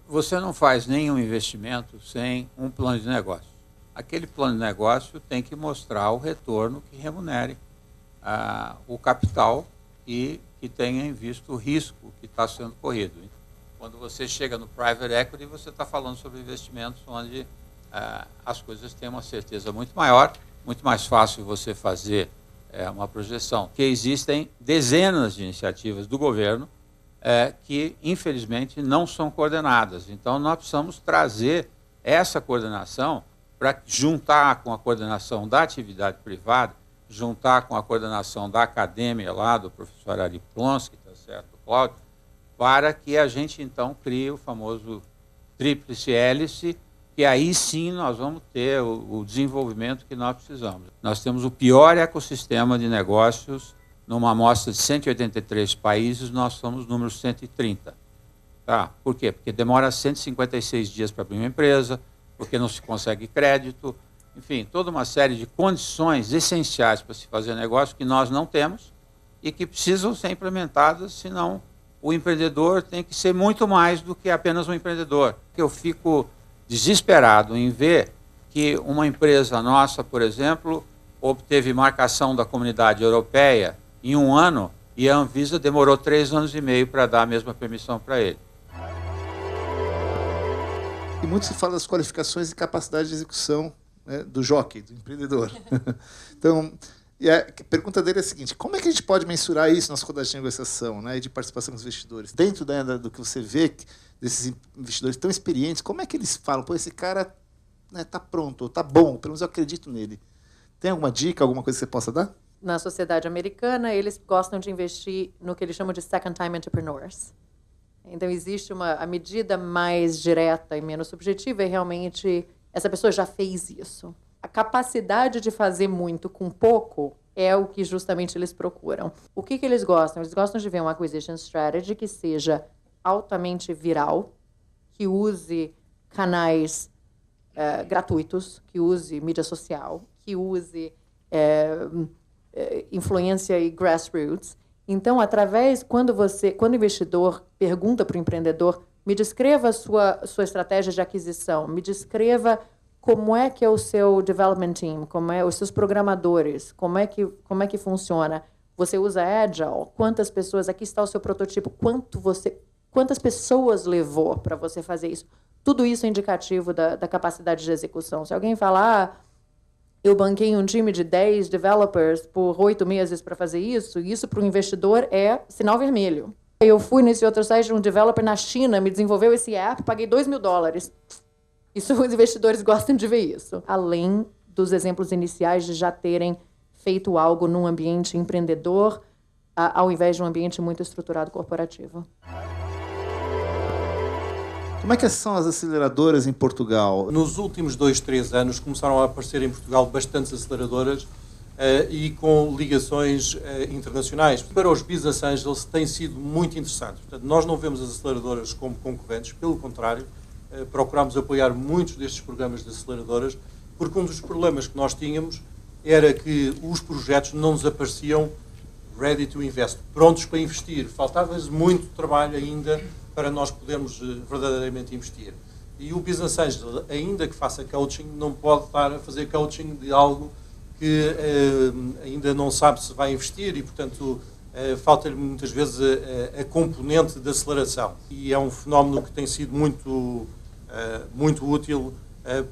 Speaker 8: Você não faz nenhum investimento sem um plano de negócio. Aquele plano de negócio tem que mostrar o retorno que remunere o capital e que tenha em vista o risco que está sendo corrido. Quando você chega no private equity, você está falando sobre investimentos onde as coisas têm uma certeza muito maior, muito mais fácil você fazer uma projeção. Que existem dezenas de iniciativas do governo que, infelizmente, não são coordenadas. Então, nós precisamos trazer essa coordenação para juntar com a coordenação da atividade privada, juntar com a coordenação da academia lá, do professor Ari Plonsky, tá certo, Cláudio, para que a gente, então, crie o famoso tríplice hélice, que aí sim nós vamos ter o desenvolvimento que nós precisamos. Nós temos o pior ecossistema de negócios numa amostra de 183 países, nós somos número 130. Tá? Por quê? Porque demora 156 dias para abrir uma empresa, porque não se consegue crédito, enfim, toda uma série de condições essenciais para se fazer negócio que nós não temos e que precisam ser implementadas, senão o empreendedor tem que ser muito mais do que apenas um empreendedor. Eu fico desesperado em ver que uma empresa nossa, por exemplo, obteve marcação da Comunidade Europeia em 1 ano e a Anvisa demorou 3 anos e meio para dar a mesma permissão para ele.
Speaker 1: E muito se fala das qualificações e capacidade de execução, né, do jockey, do empreendedor. Então, e a pergunta dele é a seguinte: como é que a gente pode mensurar isso nas rodadas de negociação, né, e de participação dos investidores? Dentro do que você vê desses investidores tão experientes, como é que eles falam, pô, esse cara está pronto, está bom, pelo menos eu acredito nele? Tem alguma dica, alguma coisa que você possa dar?
Speaker 9: Na sociedade americana, eles gostam de investir no que eles chamam de second-time entrepreneurs. Então, existe a medida mais direta e menos subjetiva, é realmente essa pessoa já fez isso. A capacidade de fazer muito com pouco é o que justamente eles procuram. O que eles gostam? Eles gostam de ver uma acquisition strategy que seja altamente viral, que use canais gratuitos, que use mídia social, que use influência e grassroots. Então, quando o investidor pergunta para o empreendedor, me descreva a sua estratégia de aquisição, me descreva como é que é o seu development team, como é os seus programadores, como é que funciona. Você usa Agile? Quantas pessoas? Aqui está o seu prototipo. Quantas pessoas levou para você fazer isso? Tudo isso é indicativo da capacidade de execução. Se alguém falar, eu banquei um time de 10 developers por 8 meses para fazer isso para o investidor é sinal vermelho. Eu fui nesse outro site, um developer na China me desenvolveu esse app, paguei $2.000. Isso, os investidores gostam de ver isso. Além dos exemplos iniciais de já terem feito algo num ambiente empreendedor, ao invés de um ambiente muito estruturado corporativo.
Speaker 1: Como é que são as aceleradoras em Portugal?
Speaker 10: Nos últimos 2, 3 anos começaram a aparecer em Portugal bastantes aceleradoras e com ligações internacionais. Para os Business Angels tem sido muito interessante. Portanto, nós não vemos as aceleradoras como concorrentes, pelo contrário, procuramos apoiar muitos destes programas de aceleradoras, porque um dos problemas que nós tínhamos era que os projetos não nos apareciam ready to invest, prontos para investir. Faltava-lhes muito trabalho ainda para nós podermos verdadeiramente investir. E o Business Angel, ainda que faça coaching, não pode estar a fazer coaching de algo que ainda não sabe se vai investir e, portanto, falta-lhe muitas vezes a componente de aceleração. E é um fenómeno que tem sido muito útil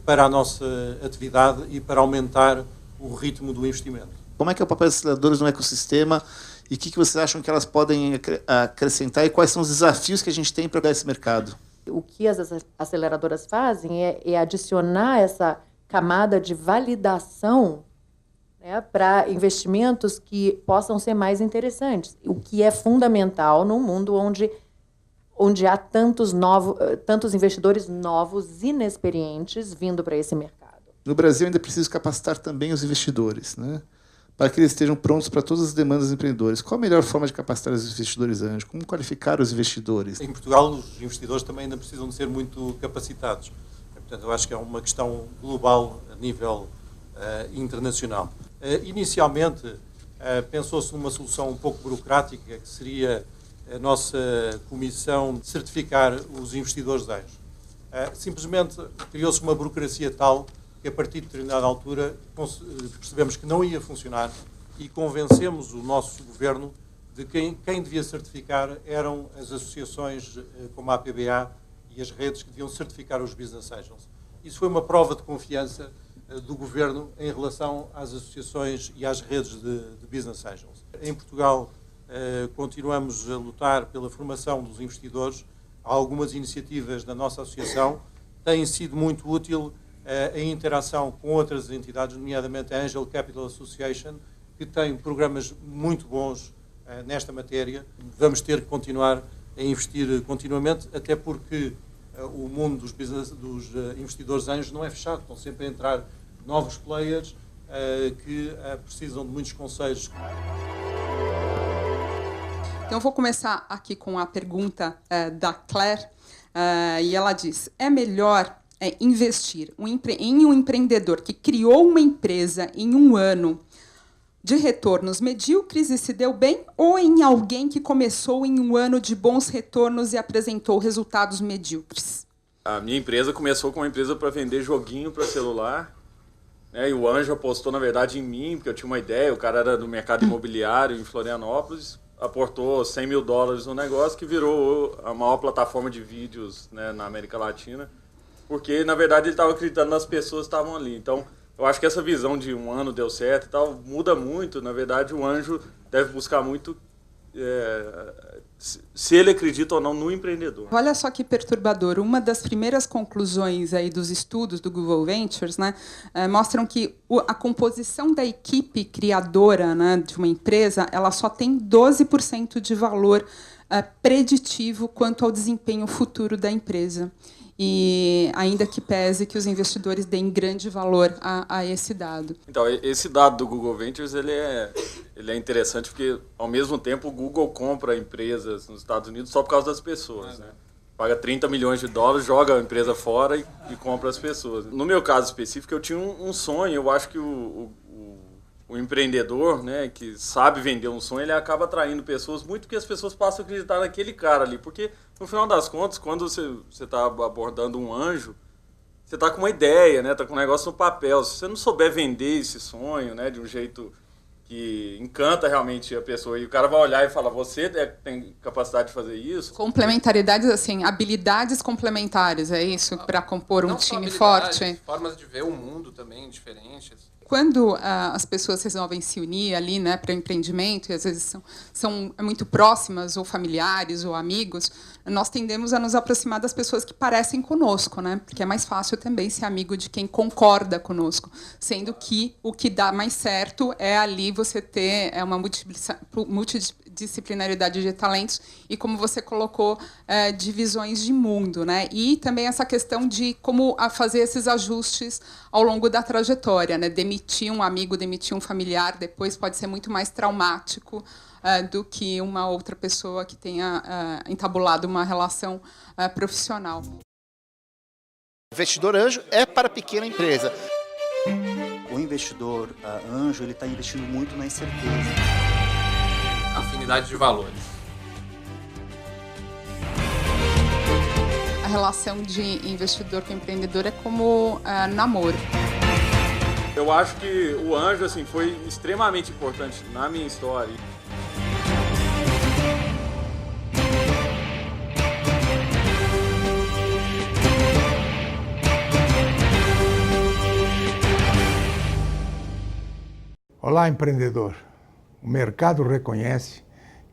Speaker 10: para a nossa atividade e para aumentar o ritmo do investimento.
Speaker 1: Como é que é o papel das aceleradoras no ecossistema e o que vocês acham que elas podem acrescentar e quais são os desafios que a gente tem para dar esse mercado?
Speaker 9: O que as aceleradoras fazem é adicionar essa camada de validação, né, para investimentos que possam ser mais interessantes, o que é fundamental num mundo onde há tantos investidores novos, inexperientes, vindo para esse mercado.
Speaker 1: No Brasil ainda é preciso capacitar também os investidores, né, para que eles estejam prontos para todas as demandas dos empreendedores. Qual a melhor forma de capacitar os investidores anjos? Como qualificar os investidores?
Speaker 10: Em Portugal, os investidores também ainda precisam de ser muito capacitados. Portanto, eu acho que é uma questão global a nível internacional. Inicialmente, pensou-se numa solução um pouco burocrática, que seria a nossa comissão de certificar os investidores anjos. Simplesmente criou-se uma burocracia tal que, a partir de determinada altura, percebemos que não ia funcionar e convencemos o nosso governo de que quem devia certificar eram as associações como a APBA e as redes que deviam certificar os Business Angels. Isso foi uma prova de confiança do governo em relação às associações e às redes de Business Angels. Em Portugal, continuamos a lutar pela formação dos investidores. Há algumas iniciativas da nossa associação. Tem sido muito útil a interação com outras entidades, nomeadamente a Angel Capital Association, que tem programas muito bons nesta matéria. Vamos ter que continuar a investir continuamente, até porque o mundo dos investidores anjos não é fechado, estão sempre a entrar novos players que precisam de muitos conselhos.
Speaker 12: Então, eu vou começar aqui com a pergunta da Claire, e ela diz: é melhor investir em um empreendedor que criou uma empresa em um ano de retornos medíocres e se deu bem, ou em alguém que começou em um ano de bons retornos e apresentou resultados medíocres?
Speaker 13: A minha empresa começou com uma empresa para vender joguinho para celular, né, e o anjo apostou, na verdade, em mim, porque eu tinha uma ideia. O cara era do mercado imobiliário em Florianópolis, aportou $100 mil no negócio, que virou a maior plataforma de vídeos, né, na América Latina, porque, na verdade, ele estava acreditando nas pessoas que estavam ali. Então, eu acho que essa visão de um ano deu certo e tal muda muito. Na verdade, o anjo deve buscar muito se ele acredita ou não no empreendedor.
Speaker 12: Olha só que perturbador. Uma das primeiras conclusões aí dos estudos do Google Ventures, né, mostram que a composição da equipe criadora, né, de uma empresa, ela só tem 12% de valor preditivo quanto ao desempenho futuro da empresa. E ainda que pese que os investidores deem grande valor a esse dado.
Speaker 13: Então, esse dado do Google Ventures ele é interessante porque, ao mesmo tempo, o Google compra empresas nos Estados Unidos só por causa das pessoas, né? Paga $30 milhões, joga a empresa fora e compra as pessoas. No meu caso específico, eu tinha um sonho. Eu acho que o empreendedor, né, que sabe vender um sonho, ele acaba atraindo pessoas muito porque as pessoas passam a acreditar naquele cara ali. Porque, no final das contas, quando você está abordando um anjo, você está com uma ideia, né, está com um negócio no papel. Se você não souber vender esse sonho, né, de um jeito que encanta realmente a pessoa, e o cara vai olhar e falar, você tem capacidade de fazer isso?
Speaker 12: Complementaridades, assim, habilidades complementares, é isso? Para compor um time forte?
Speaker 14: Formas de ver o mundo também diferentes.
Speaker 12: Quando as pessoas resolvem se unir ali, né, para empreendimento, e às vezes são muito próximas, ou familiares, ou amigos, nós tendemos a nos aproximar das pessoas que parecem conosco, né, porque é mais fácil também ser amigo de quem concorda conosco, sendo que o que dá mais certo é ali você ter uma multidisciplinaridade de talentos e, como você colocou, de visões de mundo, né, e também essa questão de como fazer esses ajustes ao longo da trajetória, né, demitir um amigo, demitir um familiar, depois pode ser muito mais traumático do que uma outra pessoa que tenha entabulado uma relação profissional.
Speaker 6: Investidor anjo é para pequena empresa.
Speaker 2: O investidor anjo ele está investindo muito na incerteza.
Speaker 14: Afinidade de valores.
Speaker 12: A relação de investidor com empreendedor é como namoro.
Speaker 13: Eu acho que o anjo assim, foi extremamente importante na minha história.
Speaker 15: Olá, empreendedor. O mercado reconhece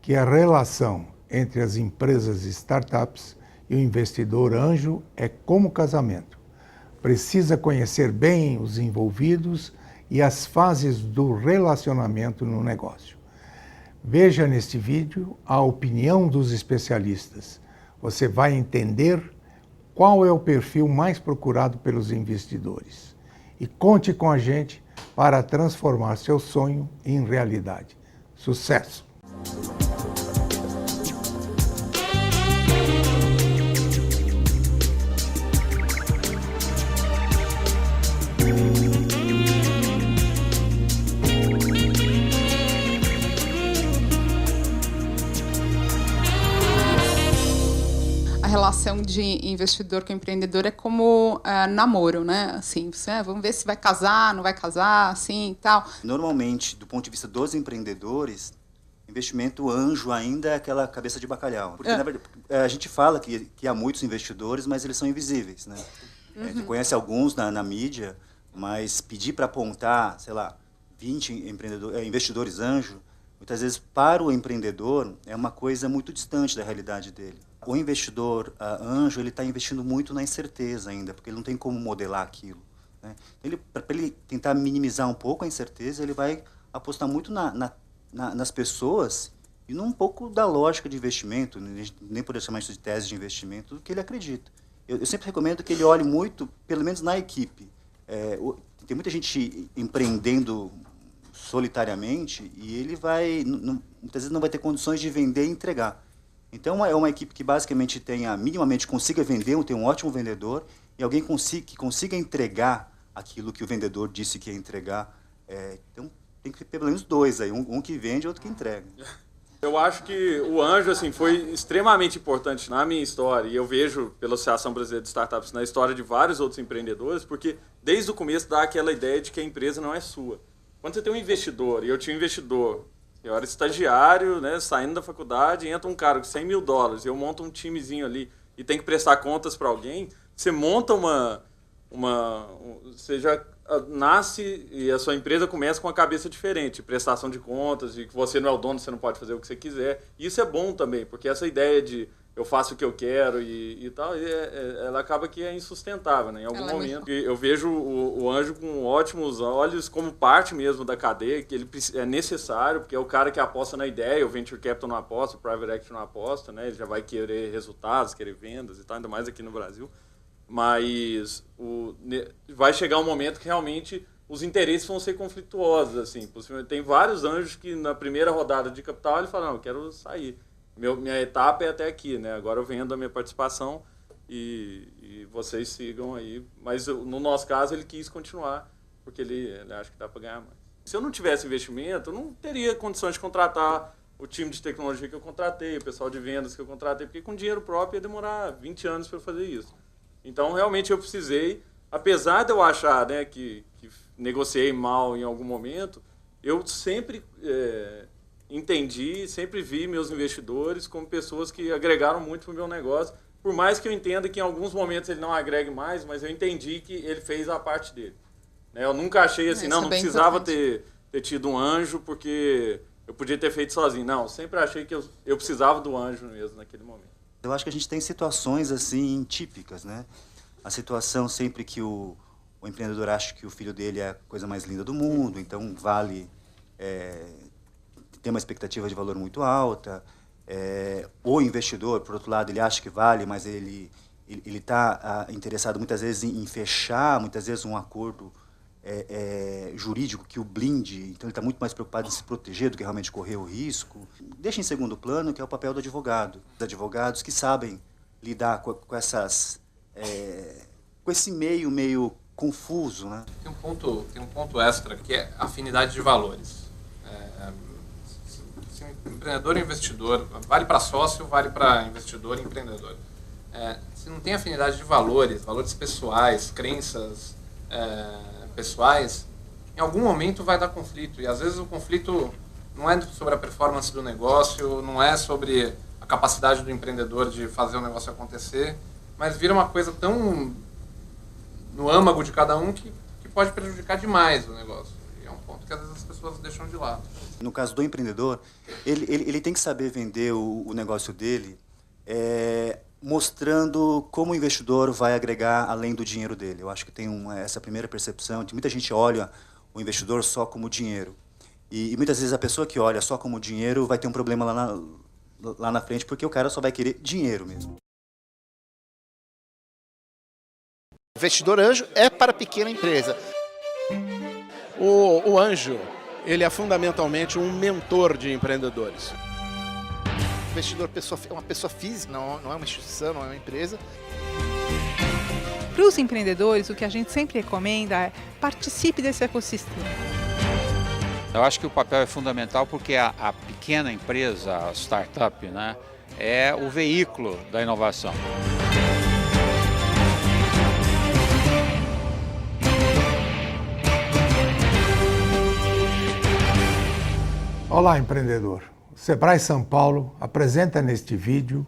Speaker 15: que a relação entre as empresas e startups e o investidor anjo é como casamento. Precisa conhecer bem os envolvidos e as fases do relacionamento no negócio. Veja neste vídeo a opinião dos especialistas. Você vai entender qual é o perfil mais procurado pelos investidores. E conte com a gente para transformar seu sonho em realidade. Sucesso!
Speaker 12: A relação de investidor com empreendedor é como namoro, né? Assim, vamos ver se vai casar, não vai casar, assim e tal.
Speaker 2: Normalmente, do ponto de vista dos empreendedores, investimento anjo ainda é aquela cabeça de bacalhau. Porque, na verdade, a gente fala que há muitos investidores, mas eles são invisíveis, né? A gente conhece alguns na mídia, mas pedir para apontar, sei lá, 20 investidores anjo, muitas vezes para o empreendedor é uma coisa muito distante da realidade dele. O investidor anjo ele está investindo muito na incerteza ainda, porque ele não tem como modelar aquilo, né? Para ele tentar minimizar um pouco a incerteza, ele vai apostar muito nas pessoas e num pouco da lógica de investimento, nem poder chamar isso de tese de investimento, do que ele acredita. Eu sempre recomendo que ele olhe muito, pelo menos na equipe. Tem muita gente empreendendo solitariamente e ele muitas vezes não vai ter condições de vender e entregar. Então, é uma equipe que basicamente minimamente consiga vender, tem um ótimo vendedor, e alguém que consiga entregar aquilo que o vendedor disse que ia entregar. Então, tem que ter pelo menos dois aí, um que vende e outro que entrega.
Speaker 13: Eu acho que o anjo assim, foi extremamente importante na minha história, e eu vejo pela Associação Brasileira de Startups na história de vários outros empreendedores, porque desde o começo dá aquela ideia de que a empresa não é sua. Quando você tem um investidor, e eu tinha um investidor, eu era estagiário, né, saindo da faculdade, entra um cara com $100 mil, eu monto um timezinho ali e tem que prestar contas para alguém, você monta você já nasce e a sua empresa começa com uma cabeça diferente, prestação de contas, e que você não é o dono, você não pode fazer o que você quiser. E isso é bom também, porque essa ideia de eu faço o que eu quero e tal, ela acaba que é insustentável, né? Em algum momento. Eu vejo o anjo com ótimos olhos como parte mesmo da cadeia, que ele é necessário, porque é o cara que aposta na ideia, o Venture Capital não aposta, o Private Equity não aposta, né? Ele já vai querer resultados, querer vendas e tal, ainda mais aqui no Brasil. Mas vai chegar um momento que realmente os interesses vão ser conflituosos, assim. Tem vários anjos que na primeira rodada de capital ele fala, não, eu quero sair. Minha etapa é até aqui, né? Agora eu vendo a minha participação e vocês sigam aí. Mas no nosso caso ele quis continuar, porque ele acha que dá para ganhar mais. Se eu não tivesse investimento, eu não teria condições de contratar o time de tecnologia que eu contratei, o pessoal de vendas que eu contratei, porque com dinheiro próprio ia demorar 20 anos para fazer isso. Então realmente eu precisei, apesar de eu achar, né, que negociei mal em algum momento, eu sempre entendi, sempre vi meus investidores como pessoas que agregaram muito para o meu negócio, por mais que eu entenda que em alguns momentos ele não agregue mais, mas eu entendi que ele fez a parte dele. Né? Eu nunca achei assim, não precisava ter tido um anjo porque eu podia ter feito sozinho. Não, eu sempre achei que eu precisava do anjo mesmo naquele momento.
Speaker 2: Eu acho que a gente tem situações assim típicas, né? A situação sempre que o empreendedor acha que o filho dele é a coisa mais linda do mundo, então vale... tem uma expectativa de valor muito alta, o investidor, por outro lado, ele acha que vale, mas ele está interessado muitas vezes em fechar, muitas vezes um acordo jurídico que o blinde, então ele está muito mais preocupado em se proteger do que realmente correr o risco. Deixa em segundo plano, que é o papel do advogado. Os advogados que sabem lidar com esse meio confuso, né?
Speaker 14: Tem um ponto extra, que é a afinidade de valores. Empreendedor e investidor, vale para sócio, vale para investidor e empreendedor. Se não tem afinidade de valores pessoais, crenças pessoais, em algum momento vai dar conflito. E às vezes o conflito não é sobre a performance do negócio, não é sobre a capacidade do empreendedor de fazer o negócio acontecer, mas vira uma coisa tão no âmago de cada um que pode prejudicar demais o negócio. E é um ponto que às vezes as pessoas deixam de lado.
Speaker 2: No caso do empreendedor, ele tem que saber vender o negócio dele, mostrando como o investidor vai agregar além do dinheiro dele. Eu acho que tem essa primeira percepção, que muita gente olha o investidor só como dinheiro. E muitas vezes a pessoa que olha só como dinheiro vai ter um problema lá na frente, porque o cara só vai querer dinheiro mesmo.
Speaker 6: O investidor anjo é para pequena empresa.
Speaker 3: O anjo, ele é fundamentalmente um mentor de empreendedores.
Speaker 6: O investidor é uma pessoa física, não é uma instituição, não é uma empresa.
Speaker 16: Para os empreendedores, o que a gente sempre recomenda é participe desse ecossistema.
Speaker 8: Eu acho que o papel é fundamental porque a pequena empresa, a startup, né, é o veículo da inovação.
Speaker 15: Olá, empreendedor. O Sebrae São Paulo apresenta neste vídeo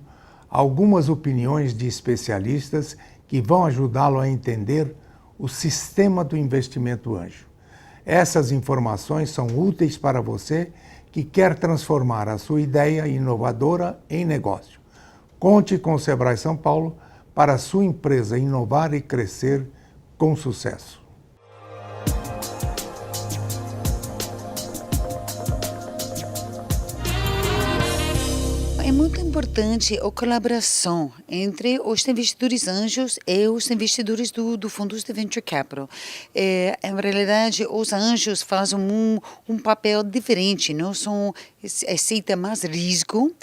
Speaker 15: algumas opiniões de especialistas que vão ajudá-lo a entender o sistema do investimento anjo. Essas informações são úteis para você que quer transformar a sua ideia inovadora em negócio. Conte com o Sebrae São Paulo para a sua empresa inovar e crescer com sucesso.
Speaker 7: É muito importante a colaboração entre os investidores anjos e os investidores do fundos de venture capital. Em realidade, os anjos fazem um papel diferente, não são aceita mais risco,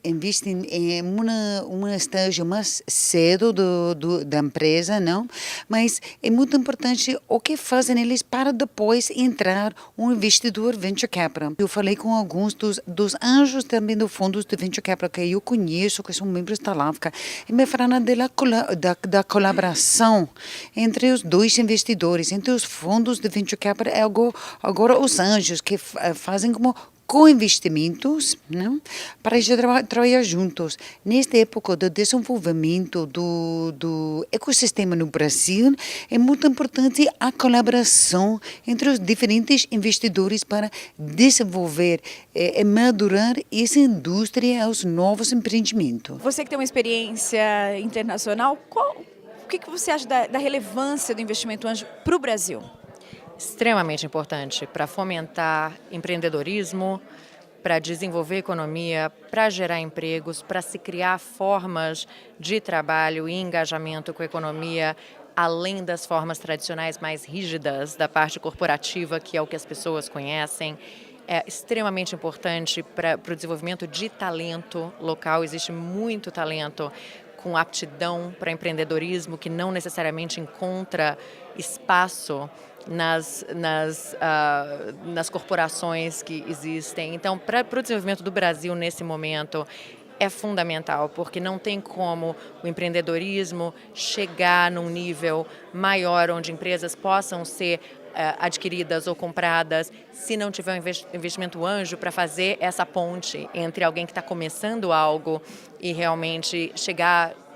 Speaker 7: investem em um estágio mais cedo da empresa, não? Mas é muito importante o que fazem eles para depois entrar um investidor venture capital. Eu falei com alguns dos anjos também do fundos de venture capital que eu conheço, que são membros da LAVCA, e me falaram da colaboração entre os dois investidores, entre os fundos de venture capital e agora os anjos, que fazem como co-investimentos, não? Para trabalhar juntos. Nesta época do desenvolvimento do ecossistema no Brasil, é muito importante a colaboração entre os diferentes investidores para desenvolver e madurar essa indústria aos novos empreendimentos.
Speaker 17: Você que tem uma experiência internacional, o que você acha da relevância do investimento anjo para o Brasil?
Speaker 9: Extremamente importante para fomentar empreendedorismo, para desenvolver economia, para gerar empregos, para se criar formas de trabalho e engajamento com a economia, além das formas tradicionais mais rígidas da parte corporativa, que é o que as pessoas conhecem. É extremamente importante para o desenvolvimento de talento local. Existe muito talento com aptidão para empreendedorismo que não necessariamente encontra espaço nas corporações que existem. Então, para o desenvolvimento do Brasil nesse momento, é fundamental, porque não tem como o empreendedorismo chegar num nível maior, onde empresas possam ser adquiridas ou compradas, se não tiver um investimento anjo para fazer essa ponte entre alguém que está começando algo e realmente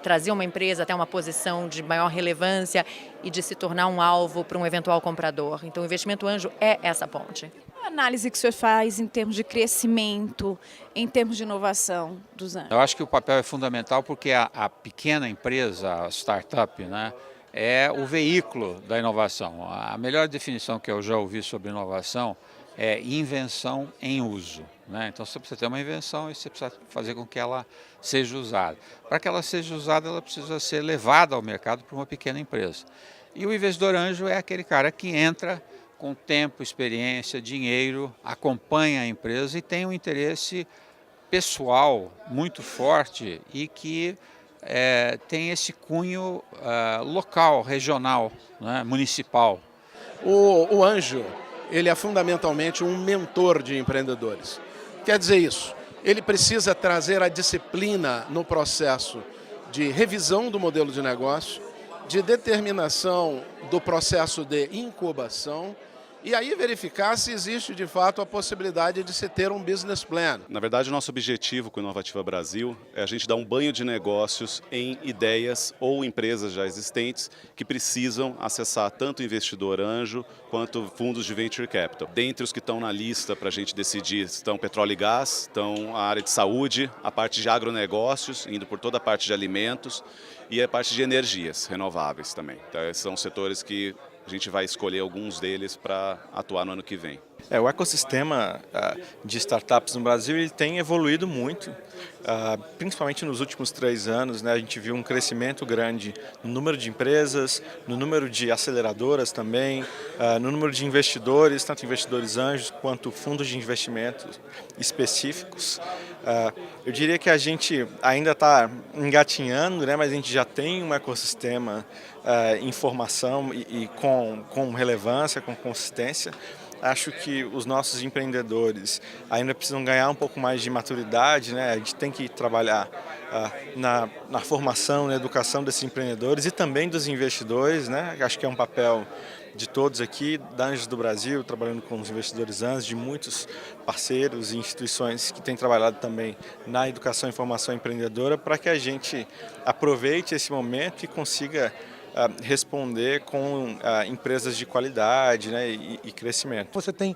Speaker 9: trazer uma empresa até uma posição de maior relevância e de se tornar um alvo para um eventual comprador. Então, o investimento anjo é essa ponte.
Speaker 17: A análise que o senhor faz em termos de crescimento, em termos de inovação dos anjos?
Speaker 8: Eu acho que o papel é fundamental porque a pequena empresa, a startup, né, é o veículo da inovação. A melhor definição que eu já ouvi sobre inovação é invenção em uso, né? Então, você precisa ter uma invenção e você precisa fazer com que ela seja usada. Para que ela seja usada, ela precisa ser levada ao mercado por uma pequena empresa. E o investidor anjo é aquele cara que entra com tempo, experiência, dinheiro, acompanha a empresa e tem um interesse pessoal muito forte e que tem esse cunho local, regional, né, municipal.
Speaker 3: O anjo, ele é fundamentalmente um mentor de empreendedores. Quer dizer isso, ele precisa trazer a disciplina no processo de revisão do modelo de negócio, de determinação do processo de incubação, e aí verificar se existe de fato a possibilidade de se ter um business plan.
Speaker 18: Na verdade, o nosso objetivo com o Inovativa Brasil é a gente dar um banho de negócios em ideias ou empresas já existentes que precisam acessar tanto investidor anjo quanto fundos de venture capital. Dentre os que estão na lista para a gente decidir estão petróleo e gás, estão a área de saúde, a parte de agronegócios, indo por toda a parte de alimentos e a parte de energias renováveis também. Então, esses são setores que a gente vai escolher alguns deles para atuar no ano que vem.
Speaker 19: O ecossistema de startups no Brasil ele tem evoluído muito, principalmente nos últimos 3 anos, né, a gente viu um crescimento grande no número de empresas, no número de aceleradoras também, no número de investidores, tanto investidores anjos quanto fundos de investimentos específicos. Eu diria que a gente ainda está engatinhando, né, mas a gente já tem um ecossistema em formação e com relevância, com consistência. Acho que os nossos empreendedores ainda precisam ganhar um pouco mais de maturidade, né? A gente tem que trabalhar na formação, na educação desses empreendedores e também dos investidores, né? Acho que é um papel de todos aqui, da Anjos do Brasil, trabalhando com os investidores anjos, de muitos parceiros e instituições que têm trabalhado também na educação e formação empreendedora, para que a gente aproveite esse momento e consiga responder com empresas de qualidade, né, e crescimento.
Speaker 20: Você tem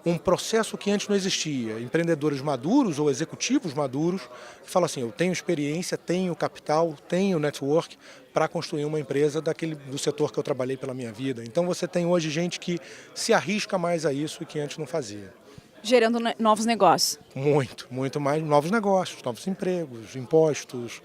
Speaker 20: um processo que antes não existia, empreendedores maduros ou executivos maduros que falam assim, eu tenho experiência, tenho capital, tenho network para construir uma empresa do setor que eu trabalhei pela minha vida. Então você tem hoje gente que se arrisca mais a isso e que antes não fazia.
Speaker 17: Gerando novos negócios.
Speaker 20: Muito mais novos negócios, novos empregos, impostos.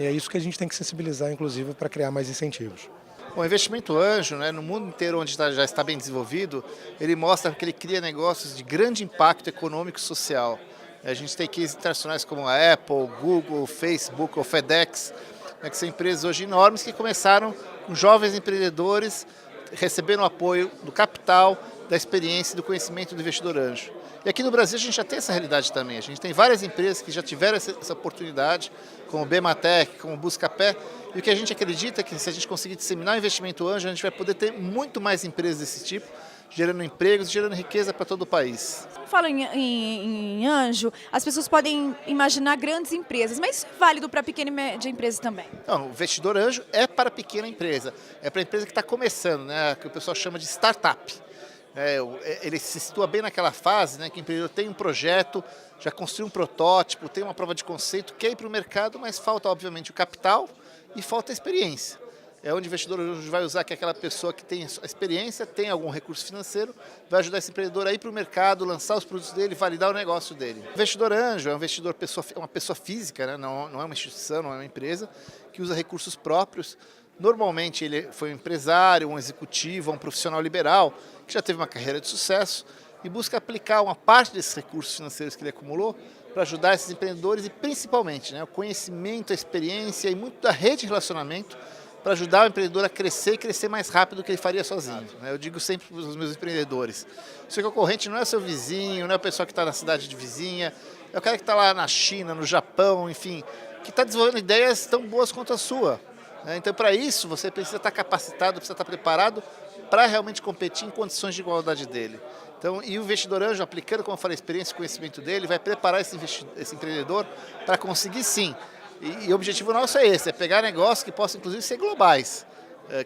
Speaker 20: É isso que a gente tem que sensibilizar, inclusive, para criar mais incentivos.
Speaker 1: O investimento anjo, né, no mundo inteiro onde já está bem desenvolvido, ele mostra que ele cria negócios de grande impacto econômico e social. A gente tem cases internacionais como a Apple, Google, Facebook ou FedEx, né, que são empresas hoje enormes que começaram com jovens empreendedores recebendo apoio do capital, da experiência e do conhecimento do investidor anjo. E aqui no Brasil a gente já tem essa realidade também. A gente tem várias empresas que já tiveram essa oportunidade, como o Bematec, como o Buscapé. E o que a gente acredita é que se a gente conseguir disseminar o investimento anjo, a gente vai poder ter muito mais empresas desse tipo,
Speaker 6: gerando empregos e gerando riqueza para todo o país.
Speaker 17: Falo em anjo, as pessoas podem imaginar grandes empresas, mas isso é válido para pequena e média empresa também?
Speaker 6: Não, o investidor anjo é para a pequena empresa, é para a empresa que está começando, né, que o pessoal chama de startup. Ele se situa bem naquela fase, né, que o empreendedor tem um projeto, já construiu um protótipo, tem uma prova de conceito, quer ir para o mercado, mas falta, obviamente, o capital e falta a experiência. É onde o investidor anjo vai usar que é aquela pessoa que tem a experiência, tem algum recurso financeiro, vai ajudar esse empreendedor a ir para o mercado, lançar os produtos dele, validar o negócio dele. O investidor anjo é um investidor uma pessoa física, né? Não é uma instituição, não é uma empresa, que usa recursos próprios. Normalmente ele foi um empresário, um executivo, um profissional liberal, que já teve uma carreira de sucesso e busca aplicar uma parte desses recursos financeiros que ele acumulou para ajudar esses empreendedores e principalmente, né, o conhecimento, a experiência e muito da rede de relacionamento para ajudar o empreendedor a crescer e crescer mais rápido do que ele faria sozinho. Eu digo sempre para os meus empreendedores, o seu concorrente não é seu vizinho, não é o pessoal que está na cidade de vizinha, é o cara que está lá na China, no Japão, enfim, que está desenvolvendo ideias tão boas quanto a sua. Então, para isso, você precisa estar capacitado, precisa estar preparado para realmente competir em condições de igualdade dele. Então, e o investidor anjo, aplicando, como eu falei, a experiência e conhecimento dele, vai preparar esse empreendedor para conseguir, sim. E o objetivo nosso é esse, é pegar negócios que possam, inclusive, ser globais,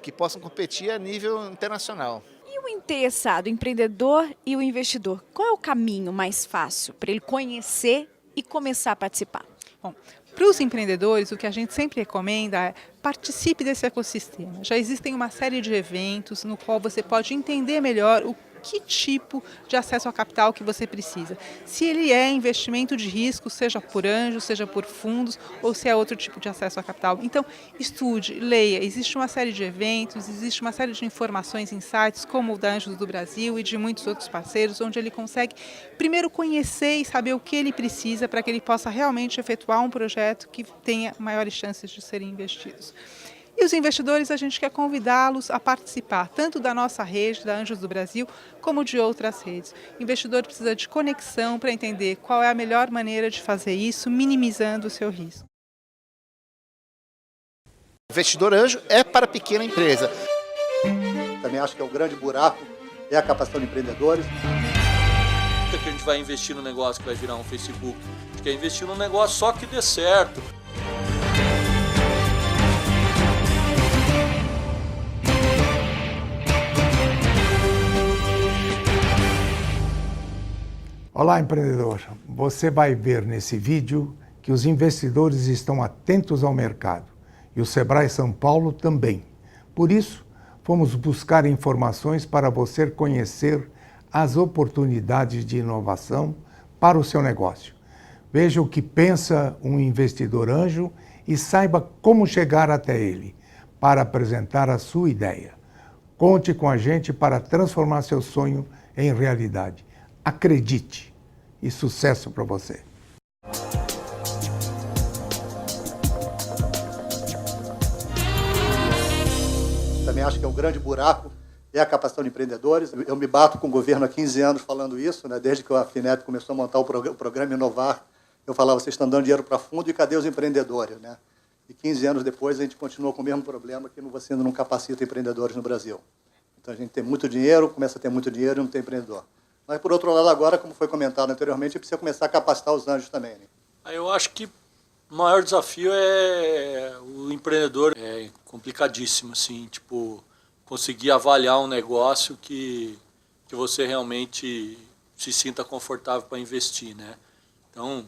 Speaker 6: que possam competir a nível internacional.
Speaker 17: E o interessado, o empreendedor e o investidor, qual é o caminho mais fácil para ele conhecer e começar a participar?
Speaker 16: Bom, para os empreendedores, o que a gente sempre recomenda é participe desse ecossistema. Já existem uma série de eventos no qual você pode entender melhor que tipo de acesso a capital que você precisa. Se ele é investimento de risco, seja por anjo, seja por fundos, ou se é outro tipo de acesso a capital. Então, estude, leia. Existe uma série de eventos, existe uma série de informações em sites como o da Anjos do Brasil e de muitos outros parceiros, onde ele consegue primeiro conhecer e saber o que ele precisa para que ele possa realmente efetuar um projeto que tenha maiores chances de serem investidos. E os investidores, a gente quer convidá-los a participar tanto da nossa rede, da Anjos do Brasil, como de outras redes. O investidor precisa de conexão para entender qual é a melhor maneira de fazer isso, minimizando o seu risco.
Speaker 6: O investidor anjo é para a pequena empresa.
Speaker 21: Também acho que é o grande buraco, é a capacitação de empreendedores.
Speaker 4: Por que a gente vai investir no negócio que vai virar um Facebook? A gente quer investir num negócio só que dê certo.
Speaker 15: Olá, empreendedor. Você vai ver nesse vídeo que os investidores estão atentos ao mercado e o Sebrae São Paulo também. Por isso, fomos buscar informações para você conhecer as oportunidades de inovação para o seu negócio. Veja o que pensa um investidor anjo e saiba como chegar até ele para apresentar a sua ideia. Conte com a gente para transformar seu sonho em realidade. Acredite e sucesso para você.
Speaker 21: Também acho que é um grande buraco, é a capacitação de empreendedores. Eu me bato com o governo há 15 anos falando isso, né? Desde que a FINEP começou a montar o programa Inovar, eu falava, vocês estão dando dinheiro para fundo e cadê os empreendedores, né? E 15 anos depois a gente continua com o mesmo problema, que você ainda não capacita empreendedores no Brasil. Então a gente tem muito dinheiro, começa a ter muito dinheiro e não tem empreendedor. Mas, por outro lado, agora, como foi comentado anteriormente, precisa começar a capacitar os anjos também. Né?
Speaker 4: Eu acho que o maior desafio é o empreendedor. É complicadíssimo, assim, tipo, conseguir avaliar um negócio que você realmente se sinta confortável para investir, né? Então,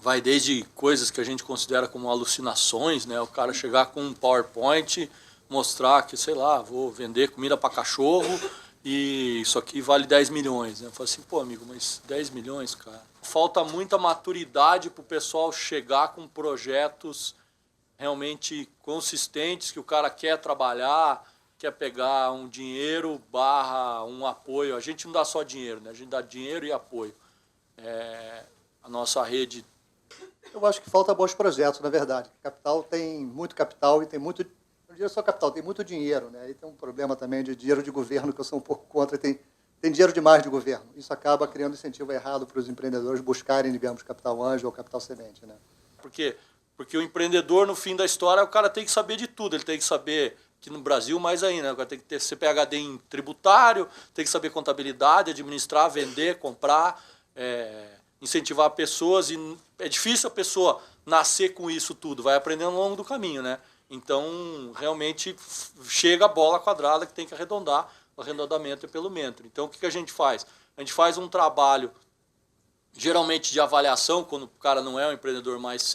Speaker 4: vai desde coisas que a gente considera como alucinações, né? O cara chegar com um PowerPoint, mostrar que, sei lá, vou vender comida para cachorro, e isso aqui vale 10 milhões. Né? Eu falo assim, pô, amigo, mas 10 milhões, cara? Falta muita maturidade para o pessoal chegar com projetos realmente consistentes, que o cara quer trabalhar, quer pegar um dinheiro / um apoio. A gente não dá só dinheiro, né? A gente dá dinheiro e apoio. A nossa rede...
Speaker 21: Eu acho que falta bons projetos, na verdade. Capital tem muito capital e tem muito... Não diria só capital, tem muito dinheiro, né? E tem um problema também de dinheiro de governo, que eu sou um pouco contra. Tem dinheiro demais de governo. Isso acaba criando incentivo errado para os empreendedores buscarem, digamos, capital anjo ou capital semente, né?
Speaker 4: Por quê? Porque o empreendedor, no fim da história, o cara tem que saber de tudo. Ele tem que saber aqui no Brasil mais ainda, agora tem que ter CPHD em tributário, tem que saber contabilidade, administrar, vender, comprar, incentivar pessoas, e é difícil a pessoa nascer com isso tudo, vai aprendendo ao longo do caminho, né? Então, realmente, chega a bola quadrada que tem que arredondar, o arredondamento é pelo mentor. Então, o que a gente faz? A gente faz um trabalho, geralmente de avaliação, quando o cara não é um empreendedor mais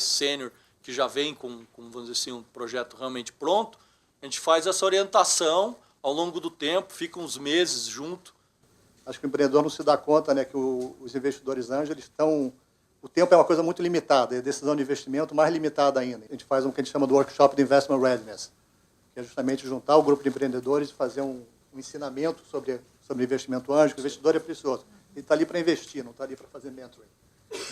Speaker 4: sênior, que já vem com, vamos dizer assim, um projeto realmente pronto, a gente faz essa orientação ao longo do tempo, fica uns meses junto.
Speaker 21: Acho que o empreendedor não se dá conta, né, que os investidores anjos, eles estão... O tempo é uma coisa muito limitada, é a decisão de investimento mais limitada ainda. A gente faz o que a gente chama do Workshop de Investment Readiness, que é justamente juntar o grupo de empreendedores e fazer um ensinamento sobre investimento anjo, que o investidor é precioso. Ele está ali para investir, não está ali para fazer mentoring.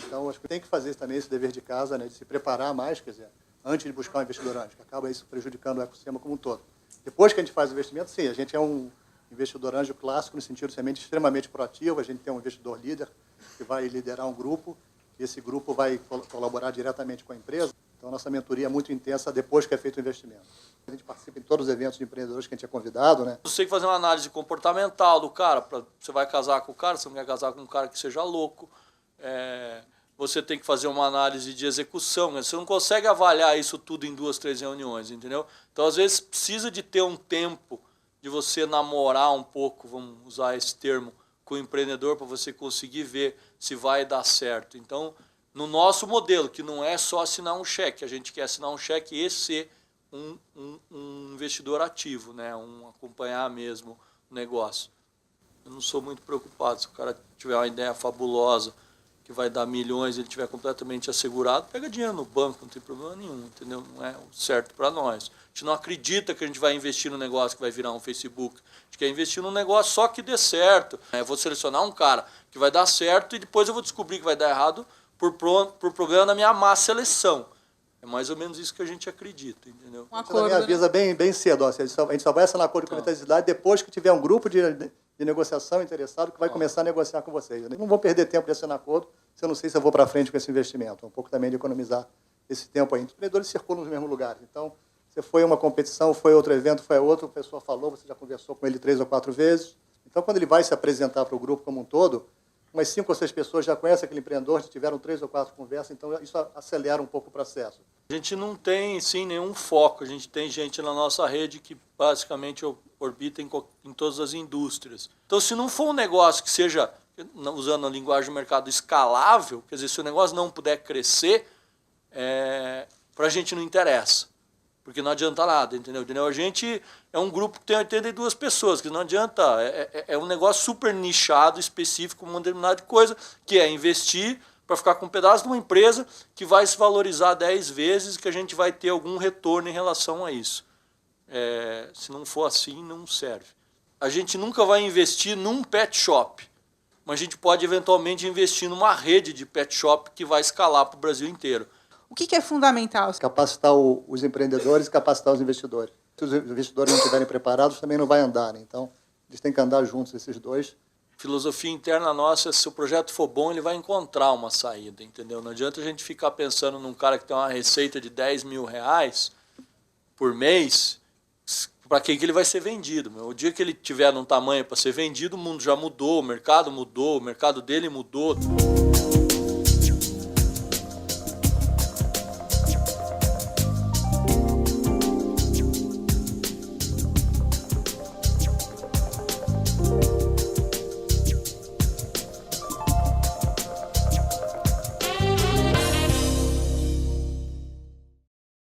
Speaker 21: Então, acho que tem que fazer também esse dever de casa, né, de se preparar mais, quer dizer, antes de buscar um investidor anjo, que acaba isso prejudicando o ecossistema como um todo. Depois que a gente faz o investimento, sim, a gente é um investidor anjo clássico, no sentido de ser extremamente proativo, a gente tem um investidor líder que vai liderar um grupo, e esse grupo vai colaborar diretamente com a empresa. Então, a nossa mentoria é muito intensa depois que é feito o investimento. A gente participa em todos os eventos de empreendedores que a gente é convidado, né?
Speaker 4: Você tem que fazer uma análise comportamental do cara, você vai casar com o cara, você não quer casar com um cara que seja louco. Você tem que fazer uma análise de execução, né? Você não consegue avaliar isso tudo em 2, 3 reuniões, entendeu? Então, às vezes, precisa de ter um tempo de você namorar um pouco, vamos usar esse termo, com o empreendedor para você conseguir ver se vai dar certo. Então, no nosso modelo, que não é só assinar um cheque, a gente quer assinar um cheque e ser um investidor ativo, né? Acompanhar mesmo o negócio. Eu não sou muito preocupado, se o cara tiver uma ideia fabulosa, que vai dar milhões, ele estiver completamente assegurado, pega dinheiro no banco, não tem problema nenhum, entendeu? Não é o certo para nós. A gente não acredita que a gente vai investir num negócio que vai virar um Facebook. A gente quer investir num negócio só que dê certo. Eu vou selecionar um cara que vai dar certo e depois eu vou descobrir que vai dar errado por problema da minha má seleção. É mais ou menos isso que a gente acredita, entendeu?
Speaker 21: A gente também avisa bem cedo. Ó, a gente só vai assinar acordo de competitividade depois que tiver um grupo de negociação interessado que vai começar a negociar com vocês. Não vou perder tempo de assinar acordo se eu não sei se eu vou para frente com esse investimento. Um pouco também de economizar esse tempo aí. Os empreendedores circulam nos mesmos lugares. Então, você foi a uma competição, foi outro evento, foi outro, a pessoa falou, você já conversou com ele 3 ou 4 vezes. Então, quando ele vai se apresentar para o grupo como um todo, umas 5 ou 6 pessoas já conhecem aquele empreendedor, já tiveram 3 ou 4 conversas, então isso acelera um pouco o processo.
Speaker 4: A gente não tem, sim, nenhum foco. A gente tem gente na nossa rede que basicamente orbita em todas as indústrias. Então, se não for um negócio que seja, usando a linguagem do mercado, escalável, quer dizer, se o negócio não puder crescer, para a gente não interessa. Porque não adianta nada, entendeu? A gente é um grupo que tem 82 pessoas, que não adianta, é um negócio super nichado, específico, uma determinada coisa, que é investir para ficar com um pedaço de uma empresa que vai se valorizar 10 vezes e que a gente vai ter algum retorno em relação a isso. Se não for assim, não serve. A gente nunca vai investir num pet shop, mas a gente pode eventualmente investir numa rede de pet shop que vai escalar para o Brasil inteiro.
Speaker 12: O que é fundamental?
Speaker 21: Capacitar os empreendedores e capacitar os investidores. Se os investidores não estiverem preparados, também não vai andar, né? Então, eles têm que andar juntos, esses dois.
Speaker 4: Filosofia interna nossa, se o projeto for bom, ele vai encontrar uma saída, entendeu? Não adianta a gente ficar pensando num cara que tem uma receita de 10 mil reais por mês, para que ele vai ser vendido. O dia que ele tiver num tamanho para ser vendido, o mundo já mudou, o mercado dele mudou.